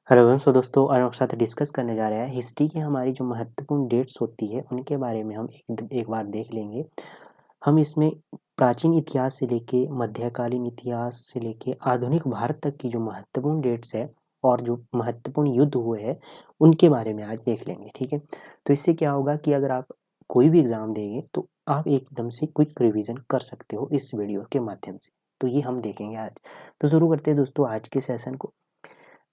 Hello वंश दोस्तों, आज आपके साथ डिस्कस करने जा रहे हैं हिस्ट्री की हमारी जो महत्वपूर्ण डेट्स होती है उनके बारे में हम एक बार देख लेंगे। हम इसमें प्राचीन इतिहास से लेके मध्यकालीन इतिहास से लेके आधुनिक भारत तक की जो महत्वपूर्ण डेट्स है और जो महत्वपूर्ण युद्ध हुए हैं उनके बारे में आज देख लेंगे। ठीक है, तो इससे क्या होगा कि अगर आप कोई भी एग्ज़ाम देंगे तो आप एकदम से क्विक रिविज़न कर सकते हो इस वीडियो के माध्यम से। तो ये हम देखेंगे आज। तो शुरू करते हैं दोस्तों आज के सेशन को।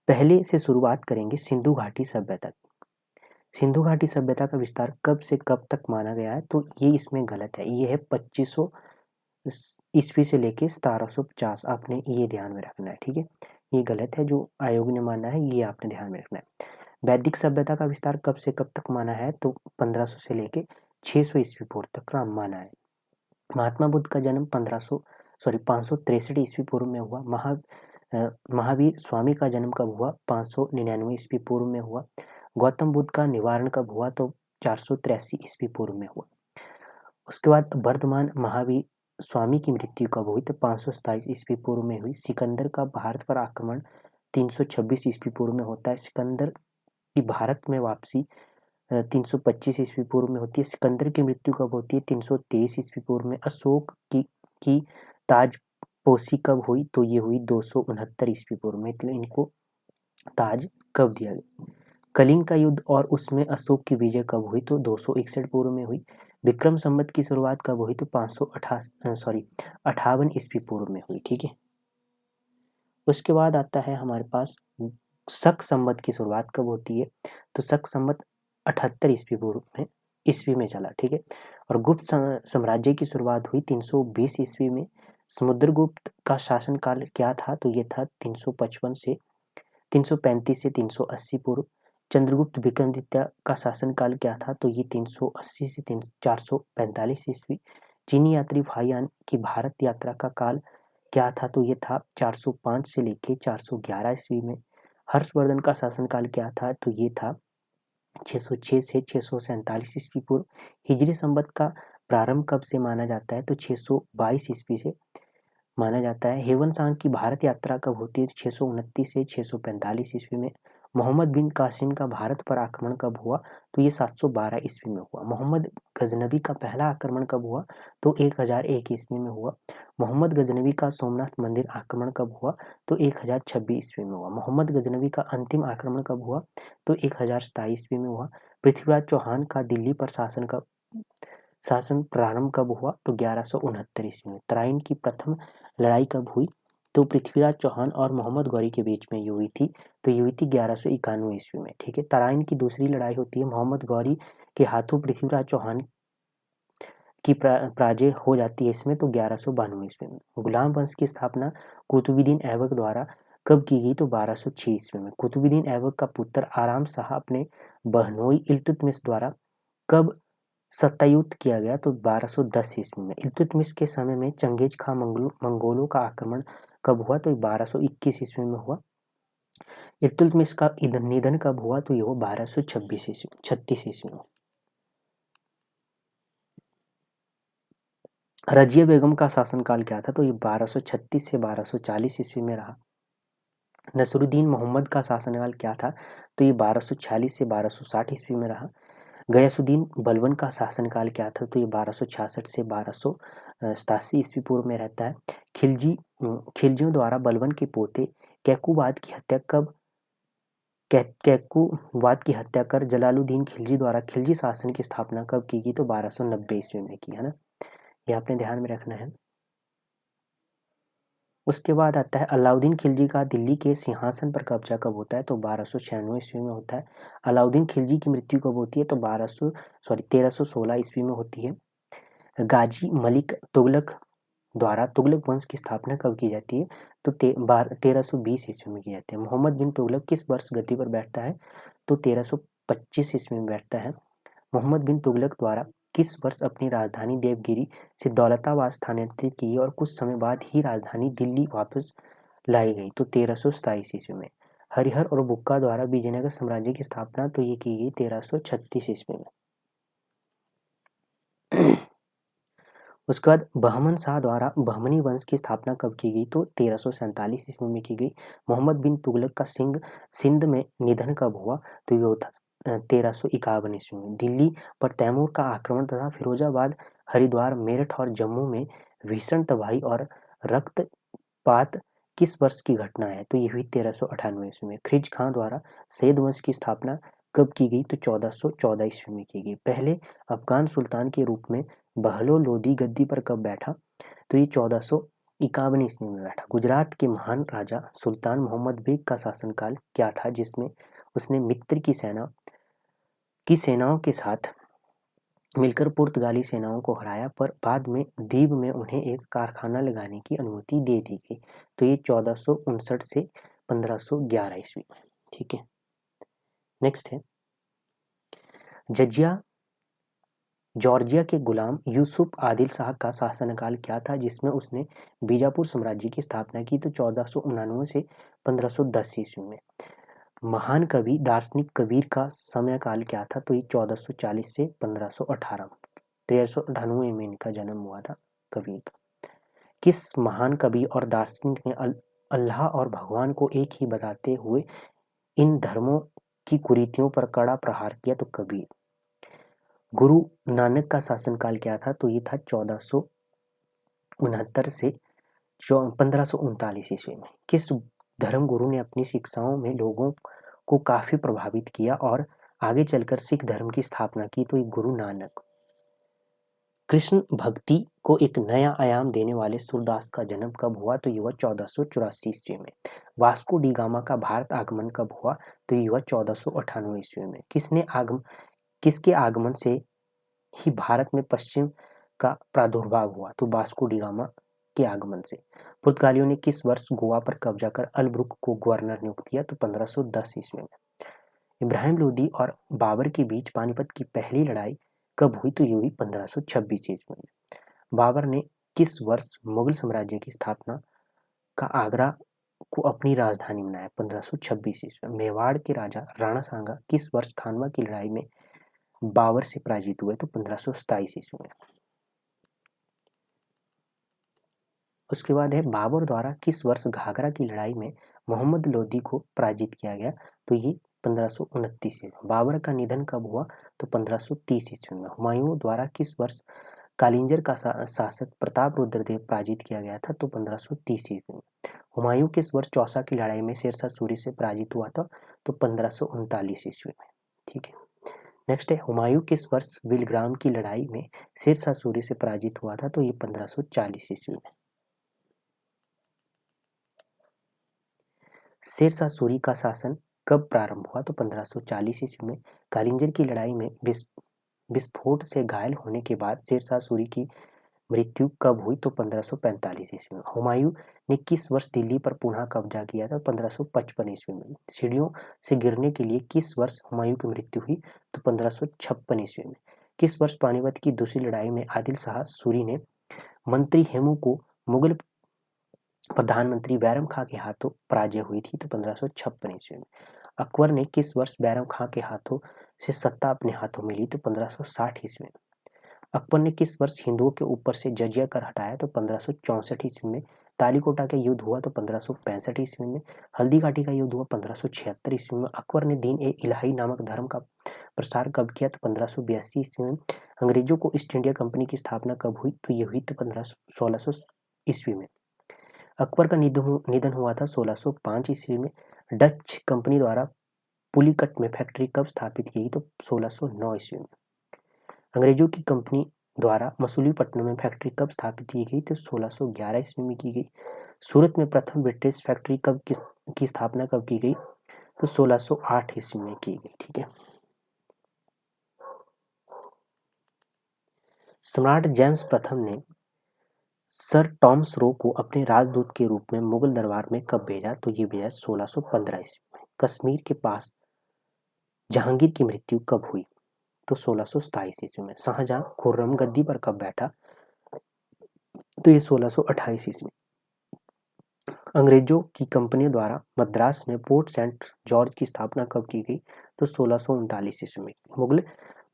पहले से शुरुआत करेंगे सिंधु घाटी सभ्यता की। सिंधु घाटी सभ्यता का विस्तार कब से कब तक माना गया है, तो ये इसमें गलत है। ये है 2500 ईस्वी से लेके 1750। आपने ये ध्यान में रखना है। ठीक है, ये गलत है। जो आयोग ने माना है ये आपने ध्यान में रखना है। वैदिक सभ्यता का विस्तार कब से कब तक माना है, तो 1500 से लेके 600 ईस्वी पूर्व तक का माना है। महात्मा बुद्ध का जन्म 563 ईस्वी पूर्व में हुआ। महावीर स्वामी का जन्म कब हुआ, 599 ईस्वी पूर्व में हुआ। गौतम बुद्ध का निवारण कब हुआ, तो 483 ईस्वी पूर्व में हुआ। उसके बाद वर्धमान महावीर स्वामी की मृत्यु कब हुई, तो 527 ईस्वी पूर्व में हुई। सिकंदर का भारत पर आक्रमण 326 ईस्वी पूर्व में होता है। सिकंदर की भारत में वापसी 325 ईस्वी पूर्व में होती है। सिकंदर की मृत्यु कब होती है, 323 ईस्वी पूर्व में। अशोक की ताजपोशी कब हुई, तो ये हुई 269 ईस्वी पूर्व में। तो इनको ताज कब दिया गया। कलिंग का युद्ध और उसमें अशोक की विजय कब हुई, तो 261 पूर्व में हुई। विक्रम संवत की शुरुआत कब हुई, तो 558 ईस्वी पूर्व में हुई। ठीक है, उसके बाद आता है हमारे पास शक संवत की शुरुआत कब होती है, तो शक संवत 78 ईस्वी पूर्व में चला। ठीक है, और गुप्त साम्राज्य की शुरुआत हुई 320 ईस्वी में। समुद्रगुप्त का शासनकाल क्या था, तो ये था 355 से 335 से 380 पूर्व। चंद्रगुप्त विक्रमादित्य का शासनकाल क्या था, तो ये 380 से 445 ईस्वी। चीनी यात्री फाहियान की भारत यात्रा का काल क्या था, तो ये था 405 से लेके 411 ईस्वी में। हर्षवर्धन का शासनकाल क्या था, तो ये था 606 से 647 ईस्वी पूर्व। हिजरी संवत का प्रारंभ कब से माना जाता है, तो 622 ईस्वी से माना जाता है। हेवन सांग की भारत यात्रा कब होती है, 629 से 645 ईस्वी में। मोहम्मद बिन कासिम का भारत पर आक्रमण कब हुआ, तो ये 712 ईस्वी में हुआ। मोहम्मद गजनबी का पहला आक्रमण कब हुआ, तो 1001 ईस्वी में हुआ। मोहम्मद गजनबी का सोमनाथ मंदिर आक्रमण कब हुआ, तो 1026 ईस्वी में हुआ। मोहम्मद गजनबी का अंतिम आक्रमण कब हुआ, तो 1027 ईस्वी में हुआ। पृथ्वीराज चौहान का दिल्ली पर शासन प्रारंभ कब हुआ, तो 1169 ईस्वी में। तराइन की प्रथम लड़ाई कब हुई, तो पृथ्वीराज चौहान और मोहम्मद गौरी के बीच में ये हुई थी, तो ये हुई थी 1191 ईस्वी में। ठीक है, तराइन की दूसरी लड़ाई होती है मोहम्मद गौरी के हाथों पृथ्वीराज चौहान की पराजय हो जाती है इसमें, तो 1192 ईस्वी में। गुलाम वंश की स्थापना कुतुबुद्दीन ऐबक द्वारा कब की गई, तो 1206 ईस्वी में। कुतुबुद्दीन ऐबक का पुत्र आराम शाह अपने बहनोई इल्तुतमिश द्वारा कब सत्तायुक्त किया गया, तो 1210 ईस्वी में। इल्तुतमिश के समय में चंगेज खां मंगोलों का आक्रमण कब हुआ, तो 1221 ईस्वी में हुआ। इल्तुतमिश का निधन कब हुआ, तो ये हुआ 1236 ईस्वी में। रजिया बेगम का शासनकाल क्या था, तो ये 1236 से 1240 ईस्वी में रहा। नसरुद्दीन मोहम्मद का शासनकाल क्या था, तो ये 1246 से 1260 ईस्वी में रहा। गयासुद्दीन बलबन का शासनकाल क्या था, तो ये 1266 से 1287 ईस्वी पूर्व में रहता है। खिलजियों द्वारा बलबन के पोते कैकुबाद की हत्या कर जलालुद्दीन खिलजी द्वारा खिलजी शासन की स्थापना कब की गई, तो 1290 ईस्वी में की, है ना। ये आपने ध्यान में रखना है। उसके बाद आता है अलाउद्दीन खिलजी का दिल्ली के सिंहासन पर कब्जा कब होता है, तो 1296 ईस्वी में होता है। अलाउद्दीन खिलजी की मृत्यु कब होती है, तो 1316 ईस्वी में होती है। गाजी मलिक तुगलक द्वारा तुगलक वंश की स्थापना कब की जाती है, तो 1320 ईस्वी में की जाती है। मोहम्मद बिन तुगलक किस वर्ष गद्दी पर बैठता है, तो 1325 ईस्वी में बैठता है। मोहम्मद बिन तुगलक द्वारा किस वर्ष अपनी राजधानी देवगिरी से दौलताबाद स्थानांतरित की और कुछ समय बाद ही राजधानी दिल्ली वापस लाई गई, तो 1327 ईस्वी में। हरिहर और बुक्का द्वारा विजयनगर साम्राज्य की स्थापना तो ये की गई 1336 ईस्वी में। उसके बाद बहमन शाह द्वारा बहमनी वंश की स्थापना कब की गई? तो 1347 ईस्वी में की गई। मोहम्मद बिन तुगलक का सिंध में निधन कब हुआ? तो ये था 1351 ईस्वी में। दिल्ली पर तैमूर का आक्रमण तथा फिरोजाबाद, हरिद्वार, मेरठ और जम्मू में भीषण तबाही और रक्तपात किस वर्ष की घटना है? तो ये हुई 1398 ईस्वी में। खिज खां द्वारा सैयद वंश की स्थापना कब की गई? तो 1414 ईस्वी में की गई। पहले अफगान सुल्तान के रूप में बहलोल लोदी गद्दी पर कब बैठा? तो ये 1451 ईस्वी में बैठा। गुजरात के महान राजा सुल्तान मोहम्मद बेग का शासनकाल क्या था, जिसमें उसने मित्र की सेनाओं के साथ मिलकर पुर्तगाली सेनाओं को हराया, पर बाद में दीव में उन्हें एक कारखाना लगाने की अनुमति दे दी गई? तो ये 1459 से 1511 ईस्वी में। ठीक है, नेक्स्ट है जॉर्जिया के गुलाम यूसुफ आदिल शाह का शासनकाल क्या था, जिसमें उसने बीजापुर साम्राज्य की स्थापना की? तो 1499 से 1510 ईस्वी में। महान कवि दार्शनिक कबीर का समयकाल क्या था? तो ये 1440 से 1518। 1398 में इनका जन्म हुआ था कबीर का। किस महान कवि और दार्शनिक ने अल्लाह और भगवान को एक ही बताते हुए इन धर्मों की कुरीतियों पर कड़ा प्रहार किया? तो कबीर। गुरु नानक का शासनकाल क्या था? तो ये था 1469 से 1539 ईस्वी में। किस धर्म गुरु ने अपनी शिक्षाओं में लोगों को काफी प्रभावित किया और आगे चलकर सिख धर्म की स्थापना की? तो ये गुरु नानक। कृष्ण भक्ति को एक नया आयाम देने वाले सूरदास का जन्म कब हुआ? तो ये हुआ 1484 ईस्वी में। वास्को डी गामा का भारत आगमन कब हुआ? तो ये हुआ 1498 ईस्वी में। किसके आगमन से ही भारत में पश्चिम का प्रादुर्भाव हुआ? तो वास्को डी गामा के आगमन से। पुर्तगालियों ने किस वर्ष गोवा पर कब्जा कर अलब्रुक को गवर्नर नियुक्त किया? तो 1510 ईस्वी में। इब्राहिम लोदी और बाबर के बीच पानीपत की पहली लड़ाई कब हुई? तो ये हुई 1526 ईस्वी में। बाबर ने किस वर्ष मुगल साम्राज्य की स्थापना का आगरा को अपनी राजधानी बनाया? 1526 ईस्वी में। मेवाड़ के राजा राणा सांगा किस वर्ष खानवा की लड़ाई में बाबर से पराजित हुए? तो 1527 ईस्वी में। उसके बाद है बाबर द्वारा किस वर्ष घाघरा की लड़ाई में मोहम्मद लोदी को पराजित किया गया? तो ये 1529 ईस्वी में। बाबर का निधन कब हुआ? तो 1530 ईस्वी में। हुमायूं द्वारा किस वर्ष कालिंजर का शासक प्रताप रुद्रदेव पराजित किया गया था? तो 1530 ईस्वी में। हुमायूं किस वर्ष चौसा की लड़ाई में शेरशाह सूरी से पराजित हुआ था? तो 1539 ईस्वी में। ठीक है, नेक्स्ट है हुमायूं किस वर्ष विलग्राम की लड़ाई में शेरशाह सूरी से पराजित हुआ था? तो ये 1540 ईस्वी में। शेरशाह सूरी का शासन कब प्रारंभ हुआ? तो 1540 ईस्वी में। कालिंजर की लड़ाई में विस्फोट से घायल होने के बाद शेरशाह सूरी की मृत्यु कब हुई? तो 1545 ईस्वी में। हुमायूं ने किस वर्ष दिल्ली पर पुनः कब्जा किया था? 1555 ईस्वी में। सीढ़ियों से गिरने के लिए किस वर्ष हुमायूं की मृत्यु हुई? तो 1556 ईस्वी में। किस वर्ष पानीपत की दूसरी लड़ाई में आदिल शाह सूरी ने मंत्री हेमू को मुगल प्रधानमंत्री बैरम खां के हाथों पराजय हुई थी? तो 1556 ईस्वी में। अकबर ने किस वर्ष बैरम खां के हाथों से सत्ता अपने हाथों में ली? तो 1560 ईस्वी में। अकबर ने किस वर्ष हिंदुओं के ऊपर से जजिया कर हटाया? तो 1564 ईस्वी में। तालीकोटा का युद्ध हुआ तो 1565 ईस्वी में। हल्दी घाटी का युद्ध हुआ 1576 ईस्वी में। अकबर ने दीन ए इलाही नामक धर्म का प्रसार कब किया? तो 1582 ईस्वी में। अंग्रेजों को ईस्ट इंडिया कंपनी की स्थापना कब हुई? तो ये हुई तो 1600 ईस्वी में। अकबर का निधन हुआ था 1605 ईस्वी में। डच कंपनी द्वारा पुलिकट में फैक्ट्री कब स्थापित की गई? तो 1609 ईस्वी में। अंग्रेजों की कंपनी द्वारा मसूलीपट्टनम में फैक्ट्री कब स्थापित की गई? तो 1611 ईस्वी में की गई। सूरत में प्रथम ब्रिटिश फैक्ट्री की स्थापना कब की गई? तो 1608 ईस्वी में की गई। ठीक है, सम्राट जेम्स प्रथम ने सर टॉमस रो को अपने राजदूत के रूप में मुगल दरबार में कब भेजा? तो ये भेजा 1615 ईस्वी में। कश्मीर के पास जहांगीर की मृत्यु कब हुई? तो 1627 ईस्वी में। शाहजहां खुर्रम गद्दी पर कब बैठा? तो ये 1628 ईस्वी। अंग्रेजों की कंपनी द्वारा मद्रास में पोर्ट सेंट जॉर्ज की स्थापना कब की गई? तो 1639 ईस्वी में। मुगल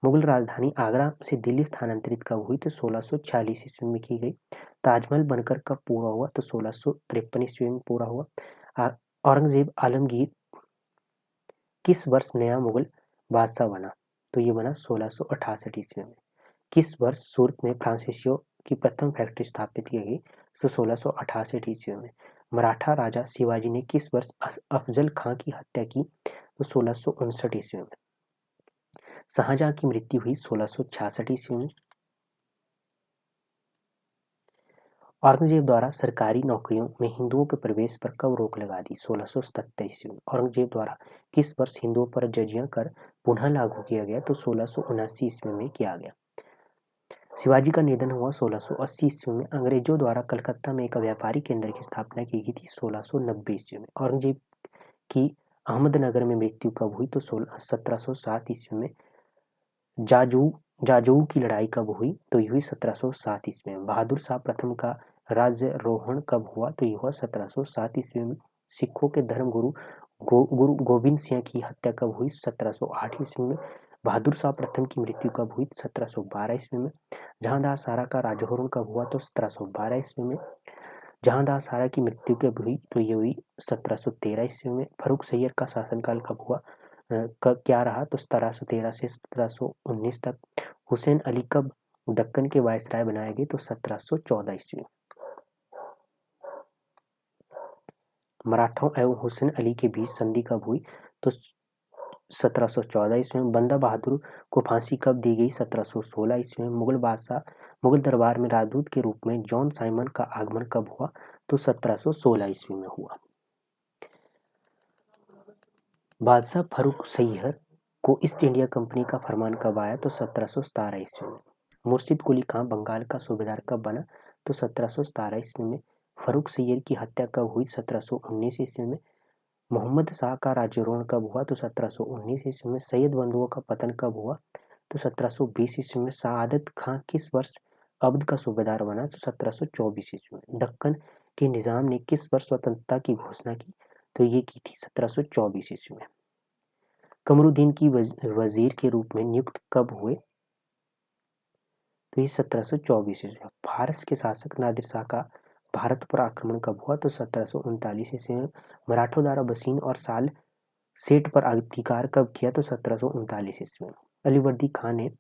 मुगल राजधानी आगरा से दिल्ली स्थानांतरित कब हुई? तो 1646 ईस्वी में की गई। ताजमहल बनकर कब पूरा हुआ? तो 1653 ईस्वी में पूरा हुआ। औरंगजेब आलमगीर किस वर्ष नया मुगल बादशाह बना? तो ये बना 1668 ईस्वी में। किस वर्ष सूरत में फ्रांसीसियों की प्रथम फैक्ट्री स्थापित की गई? तो 1668 ईस्वी में। मराठा राजा शिवाजी ने किस वर्ष अफजल खां की हत्या की? तो 1659 ईस्वी में। शाहजहां की मृत्यु हुई 1666 ईस्वी में। औरंगजेब द्वारा सरकारी नौकरियों में हिंदुओं के प्रवेश पर कब रोक लगा दी? 1677 ईस्वी में। औरंगजेब द्वारा किस वर्ष हिंदुओं पर जजिया कर पुनः लागू किया गया? तो 1679 ईस्वी में किया गया। शिवाजी का निधन हुआ 1680 ईस्वी में। अंग्रेजों द्वारा कलकत्ता में एक व्यापारिक केंद्र की स्थापना की गई थी 1690 ईस्वी में। औरंगजेब की अहमदनगर में मृत्यु कब हुई? तो 1707 ईस्वी में। जाजऊ की लड़ाई कब हुई? तो ये हुई 1707 ईस्वी में। बहादुर शाह प्रथम का राज्यारोहण कब हुआ? तो ये हुआ 1707 ईस्वी में। सिखों के धर्म गुरु गुरु गोबिंद सिंह की हत्या कब हुई? 1708 ईस्वी में। बहादुर शाह प्रथम की मृत्यु कब हुई? 1712 ईस्वी में। जहांदार सारा का राज्यारोहण कब हुआ? तो 1712 ईस्वी में। जहांदार सारा की मृत्यु कब हुई? तो ये हुई 1713 ईस्वी में। फर्रुख सैयद का शासनकाल कब हुआ? कब क्या रहा? तो 1713 से 1719 तक। हुसैन अली कब दक्कन के वायसराय बनाए गए? तो 1714 ईस्वी। मराठों एवं हुसैन अली के बीच संधि कब हुई? तो 1714 ईस्वी में। बंदा बहादुर को फांसी कब दी गई? 1716 ईस्वी में। मुगल दरबार में राजदूत के रूप में जॉन साइमन का आगमन कब हुआ? तो 1716 ईस्वी में हुआ। बादशाह फर्रुख सैयद को ईस्ट इंडिया कंपनी का फरमान कब आया? तो 1717 ईस्वी में। मुर्शिद कुली खां बंगाल का सूबेदार कब बना? तो 1717 ईस्वी में। फर्रुख सैयद की हत्या कब हुई? 1719 ईस्वी में। मोहम्मद शाह का राज्यारोहण कब हुआ? तो 1719 ईस्वी में। सैयद बंधुओं का पतन कब हुआ? तो 1720 ईस्वी में। सआदत खां किस वर्ष अवध का सूबेदार बना? तो 1724 ईस्वी में। दक्कन के निजाम ने किस वर्ष स्वतंत्रता की घोषणा की? तो ये की थी 1724 ईस्वी में। कमरुद्दीन की वजीर के रूप में नियुक्त कब हुए? तो ये 1724 ईस्वी में। फारस के शासक नादिर शाह का भारत पर आक्रमण कब हुआ? तो 1739 ईस्वी में। मराठों द्वारा बसीन और साल सेठ पर अधिकार कब किया? तो 1739 ईस्वी में। अलीवर्दी खान ने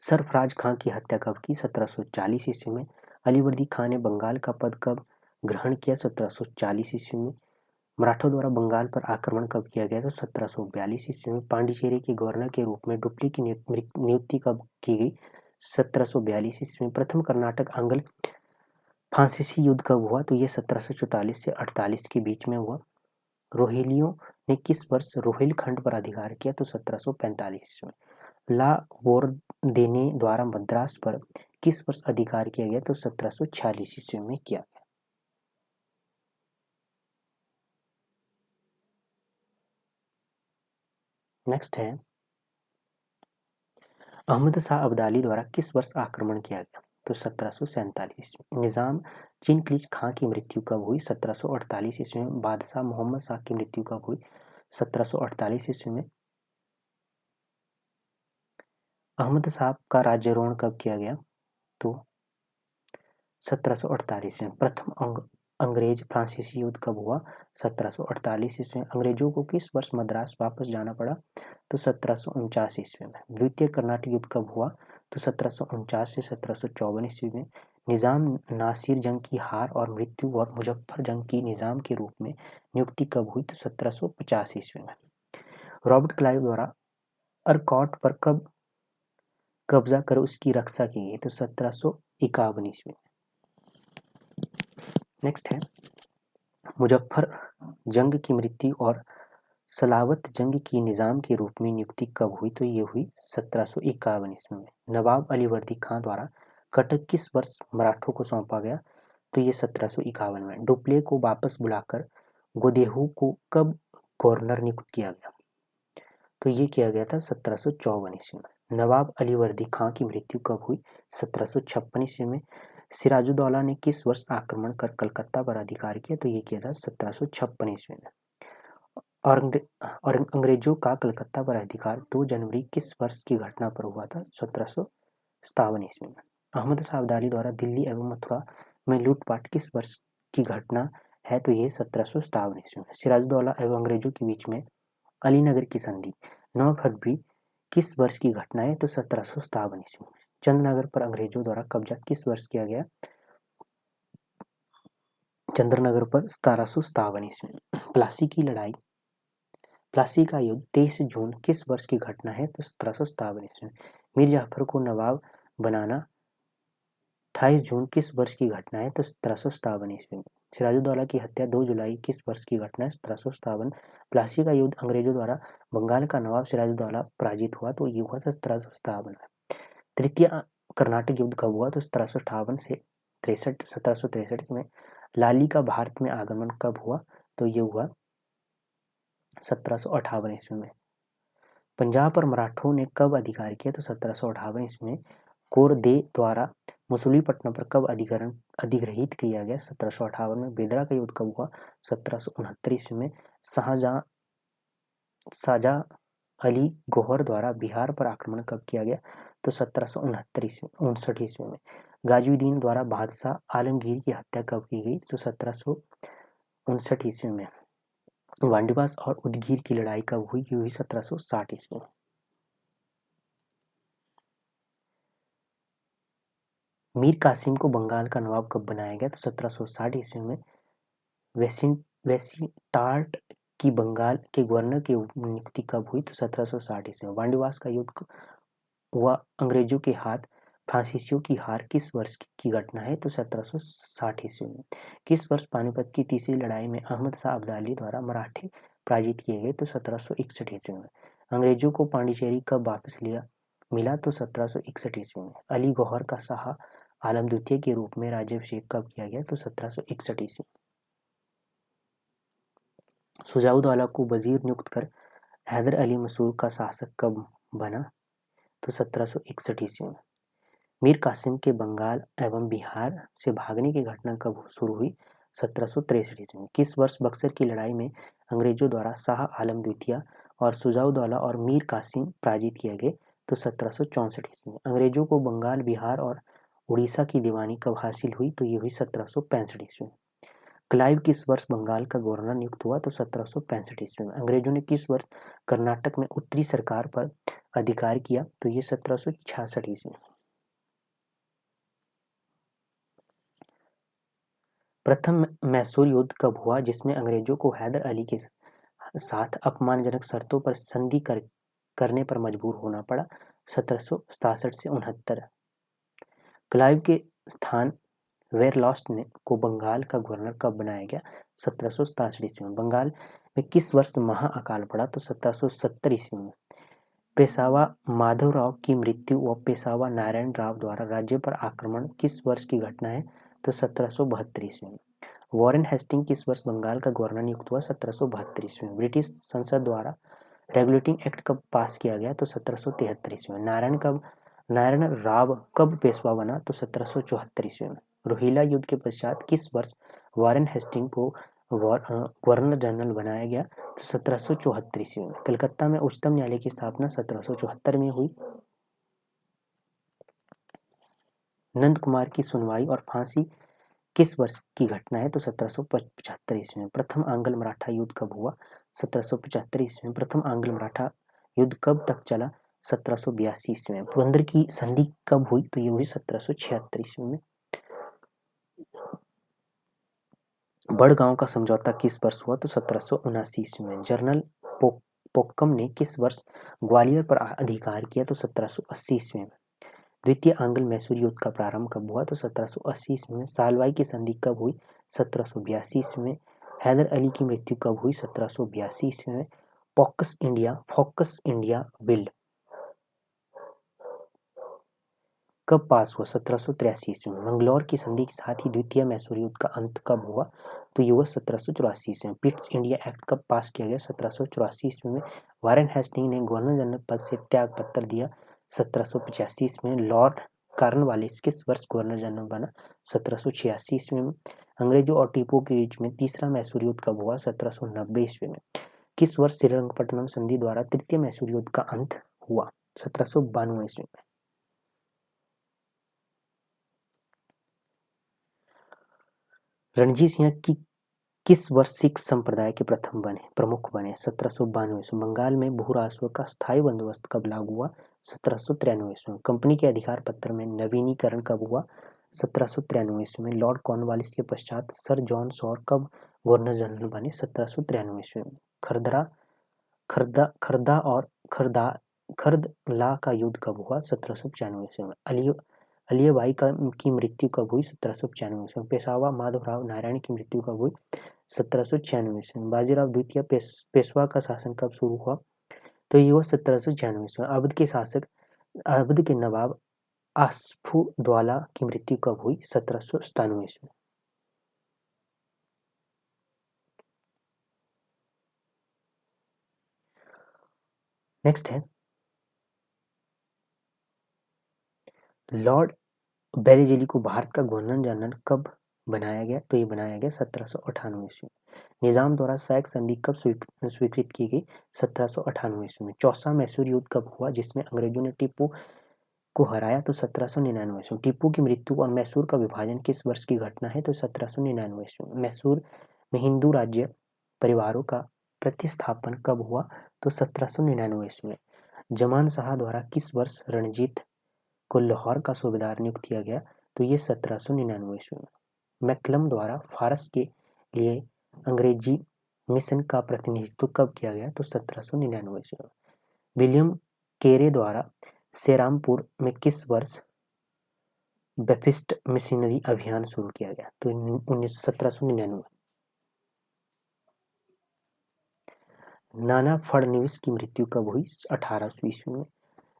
सरफराज खां की हत्या कब की? 1740 ईस्वी में। अलीवर्दी खान ने बंगाल का पद कब ग्रहण किया? 1740 ईस्वी में। मराठों द्वारा बंगाल पर आक्रमण कब किया गया? तो 1742 ईस्वी में। पांडिचेरी के गवर्नर के रूप में डुप्ली की नियुक्ति कब की गई? 1742 ईस्वी में। प्रथम कर्नाटक आंग्ल फ्रांसीसी युद्ध कब हुआ? तो ये 1744 से 48 के बीच में हुआ। रोहिलियों ने किस वर्ष रोहिलखंड पर अधिकार किया? तो 1745 ईस्वी में। ला बोर्देने द्वारा मद्रास पर किस वर्ष अधिकार किया गया? तो 1746 ईस्वी में किया गया। नेक्स्ट है अहमद शाह अब्दाली द्वारा किस वर्ष आक्रमण किया गया? तो 1747 में। निजाम चिनक्लिज खां की मृत्यु कब हुई? 1748 ईस्वी में। बादशाह मोहम्मद शाह की मृत्यु कब हुई? 1748 ईस्वी में। अहमद शाह का राज्यारोहण कब किया गया? तो 1748 में। प्रथम अंग्रेज फ्रांसीसी युद्ध कब हुआ? 1748 ईस्वी में। अंग्रेजों को किस वर्ष मद्रास वापस जाना पड़ा? तो 1749 ईस्वी में। द्वितीय कर्नाटक युद्ध कब हुआ? तो 1749 से 1754 ईस्वी में। निजाम नासिर जंग की हार और मृत्यु और मुजफ्फर जंग की निजाम के रूप में नियुक्ति कब हुई? तो 1750 ईस्वी में। रॉबर्ट क्लाइव द्वारा अरकॉट पर कब कब्जा कर उसकी रक्षा की गई? तो 1751 ईस्वी में। नेक्स्ट है मुजफ्फर जंग की मृत्यु और सलावत जंग की निजाम के रूप में नियुक्ति कब हुई? तो ये हुई 1751 ईस्वी में। नवाब अलीवर्दी खां द्वारा कटक किस वर्ष मराठों को सौंपा गया? तो ये 1751 में। डुप्ले को वापस बुलाकर गोदेहू को कब गवर्नर नियुक्त किया गया? तो ये किया गया था 1754 ईस्वी में। नवाब अलीवर्दी खां की मृत्यु कब हुई? 1756 ईस्वी में। सिराजुद्दौला ने किस वर्ष आक्रमण कर कलकत्ता पर अधिकार किया? तो ये किया था 1756 ईस्वी में। और अंग्रेजों का कलकत्ता पर अधिकार 2 जनवरी किस वर्ष की घटना पर हुआ था? 1757 ईस्वी में। अहमद शाह अब्दाली द्वारा दिल्ली एवं मथुरा में लूटपाट किस वर्ष की घटना है? तो ये 1757 ईस्वी में। सिराजुद्दौला एवं अंग्रेजों के बीच में अलीनगर की संधि 9 फरवरी किस वर्ष की घटना है? तो 1757 ईस्वी में। चंद्रनगर पर अंग्रेजों द्वारा कब्जा किस वर्ष किया गया? चंद्रनगर पर 1757 ईस्वी में। प्लासी की लड़ाई, प्लासी का युद्ध 23 जून किस वर्ष की घटना है? तो 1757 ईस्वी में। मीर जाफर को नवाब बनाना 28 जून किस वर्ष की घटना है? तो 1757 ईस्वी में। सिराजुद्दौला की हत्या 2 जुलाई किस वर्ष की घटना है? 1757। प्लासी का युद्ध अंग्रेजों द्वारा बंगाल का नवाब सिराजुद्दौला पराजित हुआ, तो ये हुआ था 1757 में। तृतीय कर्नाटक युद्ध कब हुआ? तो 1758 से 1763 में। लाली का भारत में आगमन कब हुआ? तो ये हुआ 1758 ईस्वी में। पंजाब पर मराठों ने कब अधिकार किया? तो 1758 ईस्वी में। कोरदे द्वारा मसूलीपट्टनम पर कब अधिग्रहित किया गया? 1758 में। बेदरा का युद्ध कब हुआ? 1769 ईस्वी में। शाहजहाँ अली गौहर द्वारा बिहार पर आक्रमण कब किया गया? तो 1769 ईस्वी में। गाजुद्दीन द्वारा बादशाह आलमगीर की हत्या कब की गई? तो 1759 ईस्वी में। वांडीवास और उदगीर की लड़ाई कब हुई? 1760 ईस्वी में। मीर कासिम को बंगाल का नवाब कब बनाया गया? तो 1760 ईस्वी में। वेसिटार्ट की बंगाल के गवर्नर की नियुक्ति कब हुई? तो 1760 ईस्वी में। वांडीवास का युद्ध हुआ अंग्रेजों के हाथ फ्रांसीसियों की हार किस वर्ष की घटना है? तो 1760 ईस्वी में। किस वर्ष पानीपत की तीसरी लड़ाई में अहमद शाह अब्दाली द्वारा मराठे पराजित किए गए? तो 1761 ईस्वी में। अंग्रेजों को पांडिचेरी कब वापस मिला? तो 1761 ईस्वी में। अली गौहर का शाह आलम द्वितीय के रूप में राज्याभिषेक कब किया गया? तो 1761 ईस्वी। सुजाउद्दौला को वजीर नियुक्त कर हैदर अली मसूर का शासक कब बना? तो 1761 ईस्वी में। मीर कासिम के बंगाल एवं बिहार से भागने की घटना कब शुरू हुई? 1763 ईस्वी में। किस वर्ष बक्सर की लड़ाई में अंग्रेजों द्वारा शाह आलम द्वितीय और सुजाउद्दौला और मीर कासिम पराजित किए गए? तो 1764 ईस्वी में। अंग्रेजों को बंगाल, बिहार और उड़ीसा की दीवानी कब हासिल हुई? तो ये हुई 1765 ईस्वी में। क्लाइव किस वर्ष बंगाल का गवर्नर नियुक्त हुआ? तो 1765 ईस्वी में। अंग्रेजों ने किस वर्ष कर्नाटक में उत्तरी सरकार पर अधिकार किया? तो ये 1766 ईस्वी में। प्रथम मैसूर युद्ध कब हुआ जिसमें अंग्रेजों को हैदर अली के साथ अपमानजनक शर्तों पर संधि करने पर मजबूर होना पड़ा? 1767 से 69। क्लाइव के स्थान वेरलॉस्ट को बंगाल का गवर्नर कब बनाया गया? 1767 ईस्वी में। बंगाल में किस वर्ष महा अकाल पड़ा? तो 1770 ईस्वी में। पेशवा माधवराव की मृत्यु व पेशवा नारायण राव द्वारा राज्य पर आक्रमण किस वर्ष की घटना है? तो 1772 ईस्वी में। वॉरेन हेस्टिंग किस वर्ष बंगाल का गवर्नर नियुक्त हुआ? 1772 ईस्वी में। ब्रिटिश संसद द्वारा रेगुलेटिंग एक्ट कब पास किया गया? तो 1773 ईस्वी में। नारायण राव कब पेशवा बना? तो 1774 ईस्वी में। रोहिला युद्ध के पश्चात किस वर्ष वॉरेन हेस्टिंग को गवर्नर जनरल बनाया गया? तो 1774 ईस्वी में। कलकत्ता में उच्चतम न्यायालय की स्थापना 1774 में हुई। नंद कुमार की सुनवाई और फांसी किस वर्ष की घटना है? तो 1775 ईस्वी में। प्रथम आंग्ल मराठा युद्ध कब हुआ? 1775 ईस्वी में। प्रथम आंग्ल मराठा युद्ध कब तक चला? 1782 ईस्वी में। पुरंदर की संधि कब हुई? तो ये हुई 1776 ईस्वी में। बड़गांव का समझौता किस वर्ष हुआ? तो 1779 ईस्वी में। जनरल पोक्कम ने किस वर्ष ग्वालियर पर अधिकार किया? तो 1780 ईस्वी में। द्वितीय आंग्ल मैसूर युद्ध का प्रारंभ कब हुआ? तो 1780 ईस्वी में। सालवाई की संधि कब हुई? 1782 ईस्वी में। हैदर अली की मृत्यु कब हुई? 1782 ईस्वी में। फोकस इंडिया बिल कब पास हुआ? 1783 ईस्वी में। मंगलौर की संधि के साथ ही द्वितीय मैसूर युद्ध का अंत कब हुआ? तो ये हुआ 1784 ईस्वी में। पिट्स इंडिया एक्ट कब पास किया गया? 1784 ईस्वी में। वारेन हेस्टिंग ने गवर्नर जनरल पद से त्याग पत्र दिया 1785 ईस्वी में। लॉर्ड कॉर्नवालिस किस वर्ष गवर्नर जनरल बना? 1786 ईस्वी में। अंग्रेजों और टीपू के बीच में तीसरा मैसूर युद्ध कब हुआ? 1790 ईस्वी में। किस वर्ष श्रीरंगपट्टनम संधि द्वारा तृतीय मैसूर युद्ध का अंत हुआ? 1792 ईस्वी में। रणजीत सिंह की किस वर्ष सिख संप्रदाय के प्रमुख बने? 1792 ईस्वी। बंगाल में भू राजस्व का स्थायी बंदोबस्त कब लागू हुआ? 1793 ईस्वी में। कंपनी के अधिकार पत्र में नवीनीकरण कब हुआ? 1793 ईस्वी में। लॉर्ड कॉर्नवालिस के पश्चात सर जॉन सॉर कब गवर्नर जनरल बने? 1793 ईस्वी में। खरदा और खरदला का युद्ध कब हुआ? 1795 ईस्वी में। अलियाबाई की मृत्यु कब हुई? 1795 ईस्वी में। पेशवा माधवराव नारायण की मृत्यु कब हुई? 1796 ईस्वी में। बाजीराव द्वितीय पेशवा का शासन कब शुरू हुआ? तो ये हुआ 1796 ईस्वी में। अवध के नवाब आसफुद्दौला की मृत्यु कब हुई? 1797 ईस्वी में। नेक्स्ट है लॉर्ड बेलीजेली को भारत का गवर्नर जनरल कब बनाया गया? तो ये बनाया गया 1798 ईस्वी में। निजाम द्वारा सैक संधि कब स्वीकृत की गई? 1798 ईस्वी में। चौसा मैसूर युद्ध कब हुआ जिसमें अंग्रेजों ने टीपू को हराया? तो 1799 ईस्वी में। टीपू की मृत्यु और मैसूर का विभाजन किस वर्ष की घटना है? तो 1799 ईस्वी में। मैसूर में हिंदू राज्य परिवारों का प्रतिस्थापन कब हुआ? तो 1799 ईस्वी में। जमान शाह द्वारा किस वर्ष रणजीत को लाहौर का सूबेदार नियुक्त किया गया? तो ये 1799 ईस्वी में। मैकलम द्वारा फारस के लिए अंग्रेजी मिशन का प्रतिनिधित्व कब किया गया? तो 1799 ईस्वी में। विलियम केरे द्वारा सेरामपुर में किस वर्ष बैप्टिस्ट मिशनरी अभियान शुरू किया गया? तो 1799। नाना फडणवीस की मृत्यु कब हुई? 1800 ईस्वी में।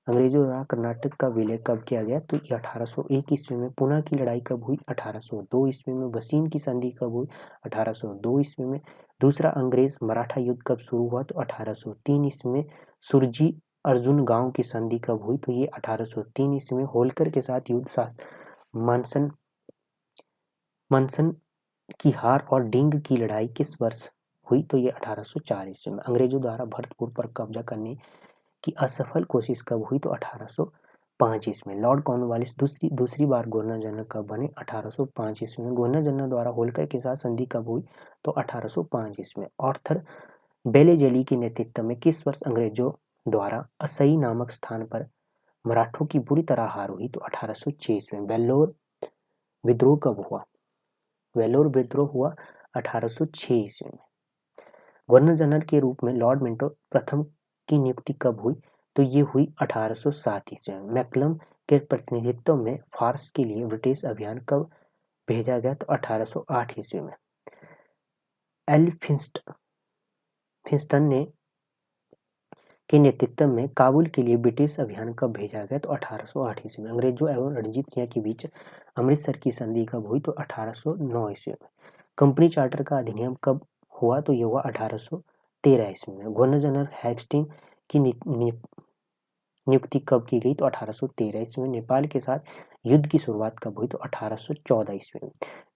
अंग्रेजों द्वारा कर्नाटक का विलय कब किया गया? तो 1801 ईस्वी में। पुणे की लड़ाई कब हुई? 1802 ईस्वी में। वसीन की संधि कब हुई? 1802 ईस्वी में। दूसरा अंग्रेज मराठा युद्ध कब शुरू हुआ? तो 1803 ईस्वी में। सुरजी अर्जुन गांव की संधि कब हुई? तो ये 1803 ईस्वी में। होलकर के साथ युद्ध मनसन की हार और डिंग की लड़ाई किस वर्ष हुई? तो ये 1804 ईस्वी में। अंग्रेजों द्वारा भरतपुर पर कब्जा करने की असफल कोशिश कब हुई? तो 1805 ईस्वी में। लॉर्ड कॉर्नवालिस दूसरी बार गवर्नर जनरल कब बने? 1805 ईस्वी में। गवर्नर जनरल द्वारा होलकर के साथ संधि कब हुई? तो 1805 ईस्वी में। आर्थर बेलेजेली के नेतृत्व में किस वर्ष अंग्रेजों द्वारा असई नामक स्थान पर मराठों की बुरी तरह हार हुई? तो 1806 ईस्वी में। वेल्लोर विद्रोह कब हुआ? वेल्लोर विद्रोह हुआ 1806 ईस्वी में। गवर्नर जनरल के रूप में लॉर्ड मिंटो प्रथम की नियुक्ति कब हुई? तो ये हुई 1807 ईस्वी में। मैकलम के प्रतिनिधित्व में फारस के लिए ब्रिटिश अभियान कब भेजा गया? तो 1808 ईस्वी में। एल्फिंस्टन के नेतृत्व में काबुल के लिए ब्रिटिश अभियान कब भेजा गया? तो 1808 ईस्वी में। अंग्रेजों एवं रणजीत सिंह के बीच अमृतसर की संधि कब हुई? तो 1809 ईस्वी में। कंपनी चार्टर का अधिनियम कब हुआ? तो ये हुआ 1813 ईस्वी में। गवर्नर जनरल हेस्टिंग की नियुक्ति कब की गई? तो 1813 ईस्वी में। नेपाल के साथ युद्ध की शुरुआत कब हुई? तो 1814 ईस्वी में।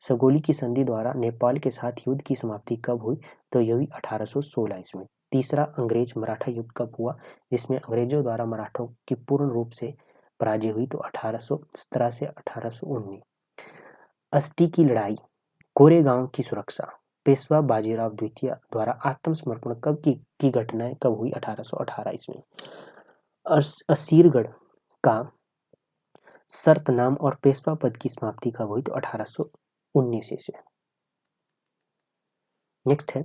सगोली की संधि द्वारा नेपाल के साथ युद्ध की समाप्ति कब हुई? तो यह हुई 1816 ईस्वी में। तीसरा अंग्रेज मराठा युद्ध कब हुआ जिसमें अंग्रेजों द्वारा मराठों की पूर्ण रूप से पराजय हुई? तो 1817 से 1819। अस्टी की लड़ाई, कोरेगांव की सुरक्षा, पेशवा बाजीराव द्वितीय द्वारा आत्मसमर्पण कब की घटनाएं कब हुई? 1818 ईस्वी में। असीरगढ़ का शर्तनाम और पेशवा पद की समाप्ति कब हुई? तो 1819 ईस्वी। नेक्स्ट है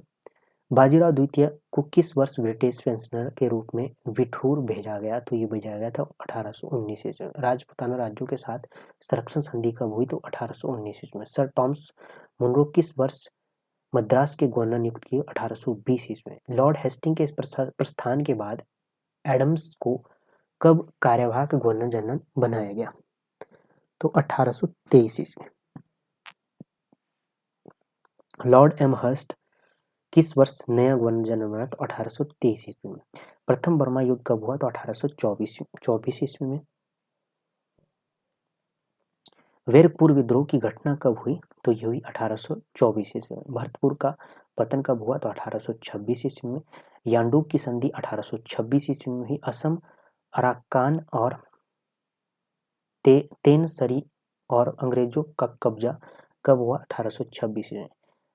बाजीराव द्वितीय को किस वर्ष ब्रिटिश पेंशनर के रूप में विठूर भेजा गया? तो ये भेजा गया था 1819 ईस्वी में। राजपूताना राज्यों के साथ संरक्षण संधि कब हुई? तो 1819 ईस्वी में। सर टॉमस मुनरो किस वर्ष मद्रास के गवर्नर नियुक्त किए? 1820 ईस्वी में। लॉर्ड हेस्टिंग के प्रस्थान के बाद एडम्स को कब कार्यवाहक गवर्नर जनरल बनाया गया? तो 1823 ईस्वी। लॉर्ड एमहर्स्ट किस वर्ष नया गवर्नर जनरल बना? तो 1823 ईस्वी में। प्रथम बर्मा युद्ध कब हुआ? तो 1824 ईस्वी में। वीरपुर विद्रोह की घटना कब हुई? तो ये हुई 1824 ईस्वी में। भरतपुर का पतन कब हुआ? तो 1826 ईस्वी में। यांडूब की संधि 1826 ईस्वी में हुई। असम, अराकान और तेनसरी और अंग्रेजों का कब्जा कब हुआ? 1826 में।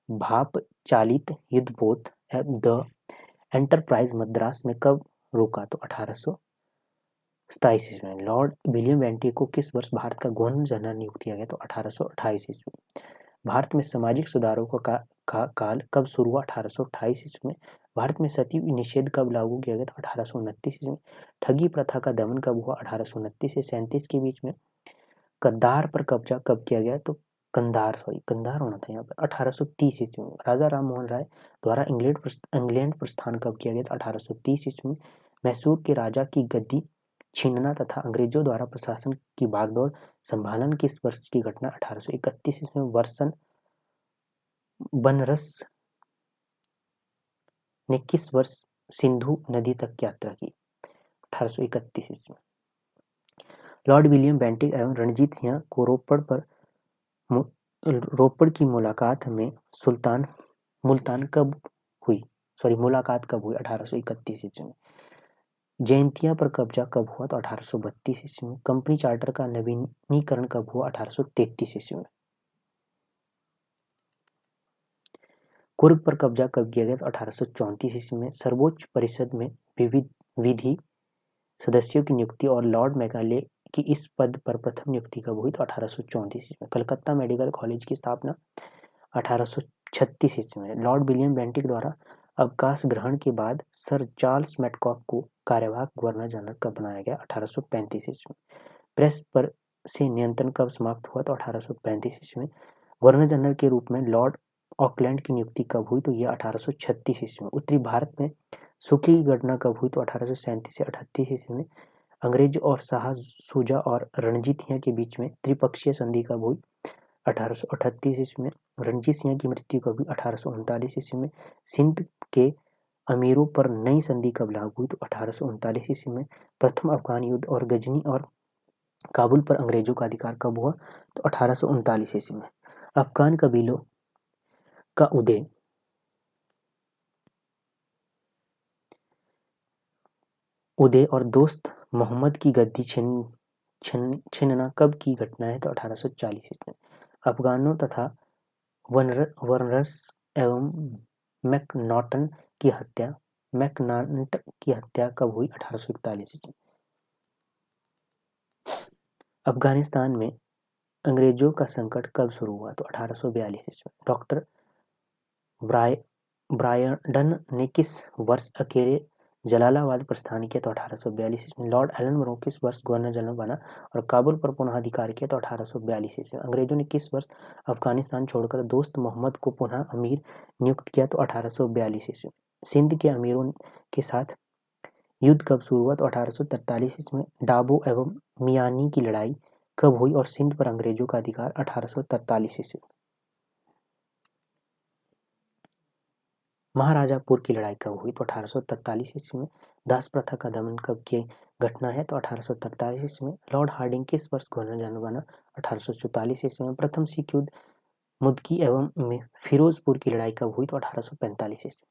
भाप चालित युद्धपोत द एंटरप्राइज मद्रास में कब रुका? तो 1827 ईस्वी में। लॉर्ड विलियम बेंटिक को किस वर्ष भारत का गवर्नर जनरल नियुक्त किया गया? तो 1828 ईस्वी में। भारत में सामाजिक सुधारों का काल कब शुरू हुआ? 1828 ईस्वी में। भारत में सती निषेध कब लागू किया गया? तो 1829 ईस्वी में। ठगी प्रथा का दमन कब हुआ? 1829 से 37 के बीच में। कंधार पर कब्जा कब किया गया? तो कंधार होना था यहाँ पर 1830 ईस्वी में। राजा राम मोहन राय द्वारा इंग्लैंड प्रस्थान कब किया गया था? 1830 ईस्वी में। मैसूर के राजा की गद्दी छीनना तथा अंग्रेजों द्वारा प्रशासन की बागडोर संभालन किस वर्ष की घटना? 1831 ईस्वी में। बनरस ने किस वर्ष सिंधु नदी तक यात्रा की? 1831 ईस्वी में। लॉर्ड विलियम बेंटिक एवं रणजीत सिंह को रोपड़ की मुलाकात कब हुई? 1831 ईस्वी में। जयंतिया पर कब्जा कब हुआ? तो 1832 ईस्वी में। कंपनी चार्टर का नवीनीकरण कब हुआ? 1833 ईस्वी में। कुर्ग पर कब्जा कब किया गया? तो 1834 ईस्वी में। सर्वोच्च परिषद में विधि सदस्यों की नियुक्ति और लॉर्ड मैकाले की इस पद पर प्रथम नियुक्ति कब हुई? तो 1834 ईस्वी में। कलकत्ता मेडिकल कॉलेज की स्थापना 1836 ईस्वी में। लॉर्ड विलियम बेंटिक द्वारा अवकाश ग्रहण के बाद सर चार्ल्स मैडकॉक को कार्यवाहक गवर्नर जनरल कब बनाया गया? 1835 ईस्वी में। प्रेस पर से नियंत्रण कब समाप्त हुआ? तो 1835 ईस्वी में। गवर्नर जनरल के रूप में लॉर्ड ऑकलैंड की नियुक्ति कब हुई? तो यह 1836 ईस्वी में। उत्तरी भारत में सूखे की घटना कब हुई? तो 1837 से 38 ईस्वी में। अंग्रेज और शाह शुजा और रणजीत सिंह के बीच में त्रिपक्षीय संधि कब हुई? 1838 ईस्वी में। रणजीत सिंह की मृत्यु कब हुई? 1839 ईस्वी में। सिंध के अमीरों पर नई संधि कब लागू हुई? तो 1839 ईस्वी में। प्रथम अफगान युद्ध और गजनी और काबुल पर अंग्रेजों का अधिकार कब हुआ? तो 1839 ईस्वी में। अफगान कबीलों का उदय और दोस्त मोहम्मद की गद्दी छीनना कब की घटना है? तो 1840 ईस्वी में। अफगानों तथा वर्नर्स एवं मैकनाट की हत्या कब हुई? 1841 ईस्वी में। अफगानिस्तान में अंग्रेजों का संकट कब शुरू हुआ? तो 1842 ईस्वी में। डॉक्टर ब्रायडन ने किस वर्ष अकेले जलालाबाद प्रस्थान किया? तो 1842 ईस्वी में। लॉर्ड एलन मोरो किस वर्ष गवर्नर जनरल बना और काबुल पर पुनः अधिकार किया? तो 1842 ईस्वी में। अंग्रेजों ने किस वर्ष अफगानिस्तान छोड़कर दोस्त मोहम्मद को पुनः अमीर नियुक्त किया? तो 1842 ईस्वी में। सिंध के अमीरों के साथ युद्ध कब शुरू हुआ? तो 1843 ईस्वी में। डाबो एवं मियानी की लड़ाई कब हुई और सिंध पर अंग्रेजों का अधिकार? 1843 ईस्वी में। महाराजापुर की लड़ाई कब हुई? तो 1843 ईस्वी में। दास प्रथा का दमन कब की घटना है? तो 1843 ईस्वी में। लॉर्ड हार्डिंग किस वर्ष गवर्नर जनरल बना? 1844 ईस्वी में। प्रथम सिख युद्ध मुदकी एवं फिरोजपुर की लड़ाई कब हुई? तो 1845 ईस्वी।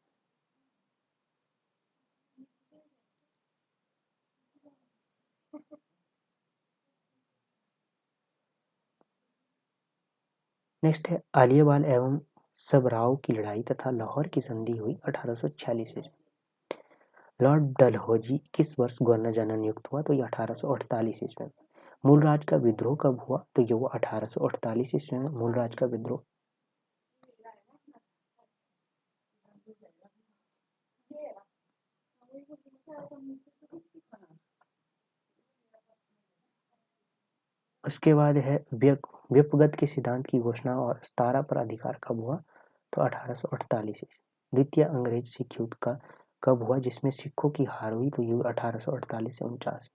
नेक्स्ट है आलियाबाल एवं सबराव की लड़ाई तथा लाहौर की संधि हुई 1846 ईस्वी। लॉर्ड डलहौजी किस वर्ष गवर्नर जनरल नियुक्त हुआ? तो ये 1848 ईस्वी में। मूलराज का विद्रोह कब हुआ? तो ये हुआ 1848 ईस्वी में। मूलराज का विद्रोह उसके बाद है व्यपगत के सिद्धांत की घोषणा और सतारा पर अधिकार कब हुआ? तो 1848 ईस्वी। द्वितीय अंग्रेज सिख युद्ध का कब हुआ जिसमें सिखों की हार हुई? तो ये 1848 से 49।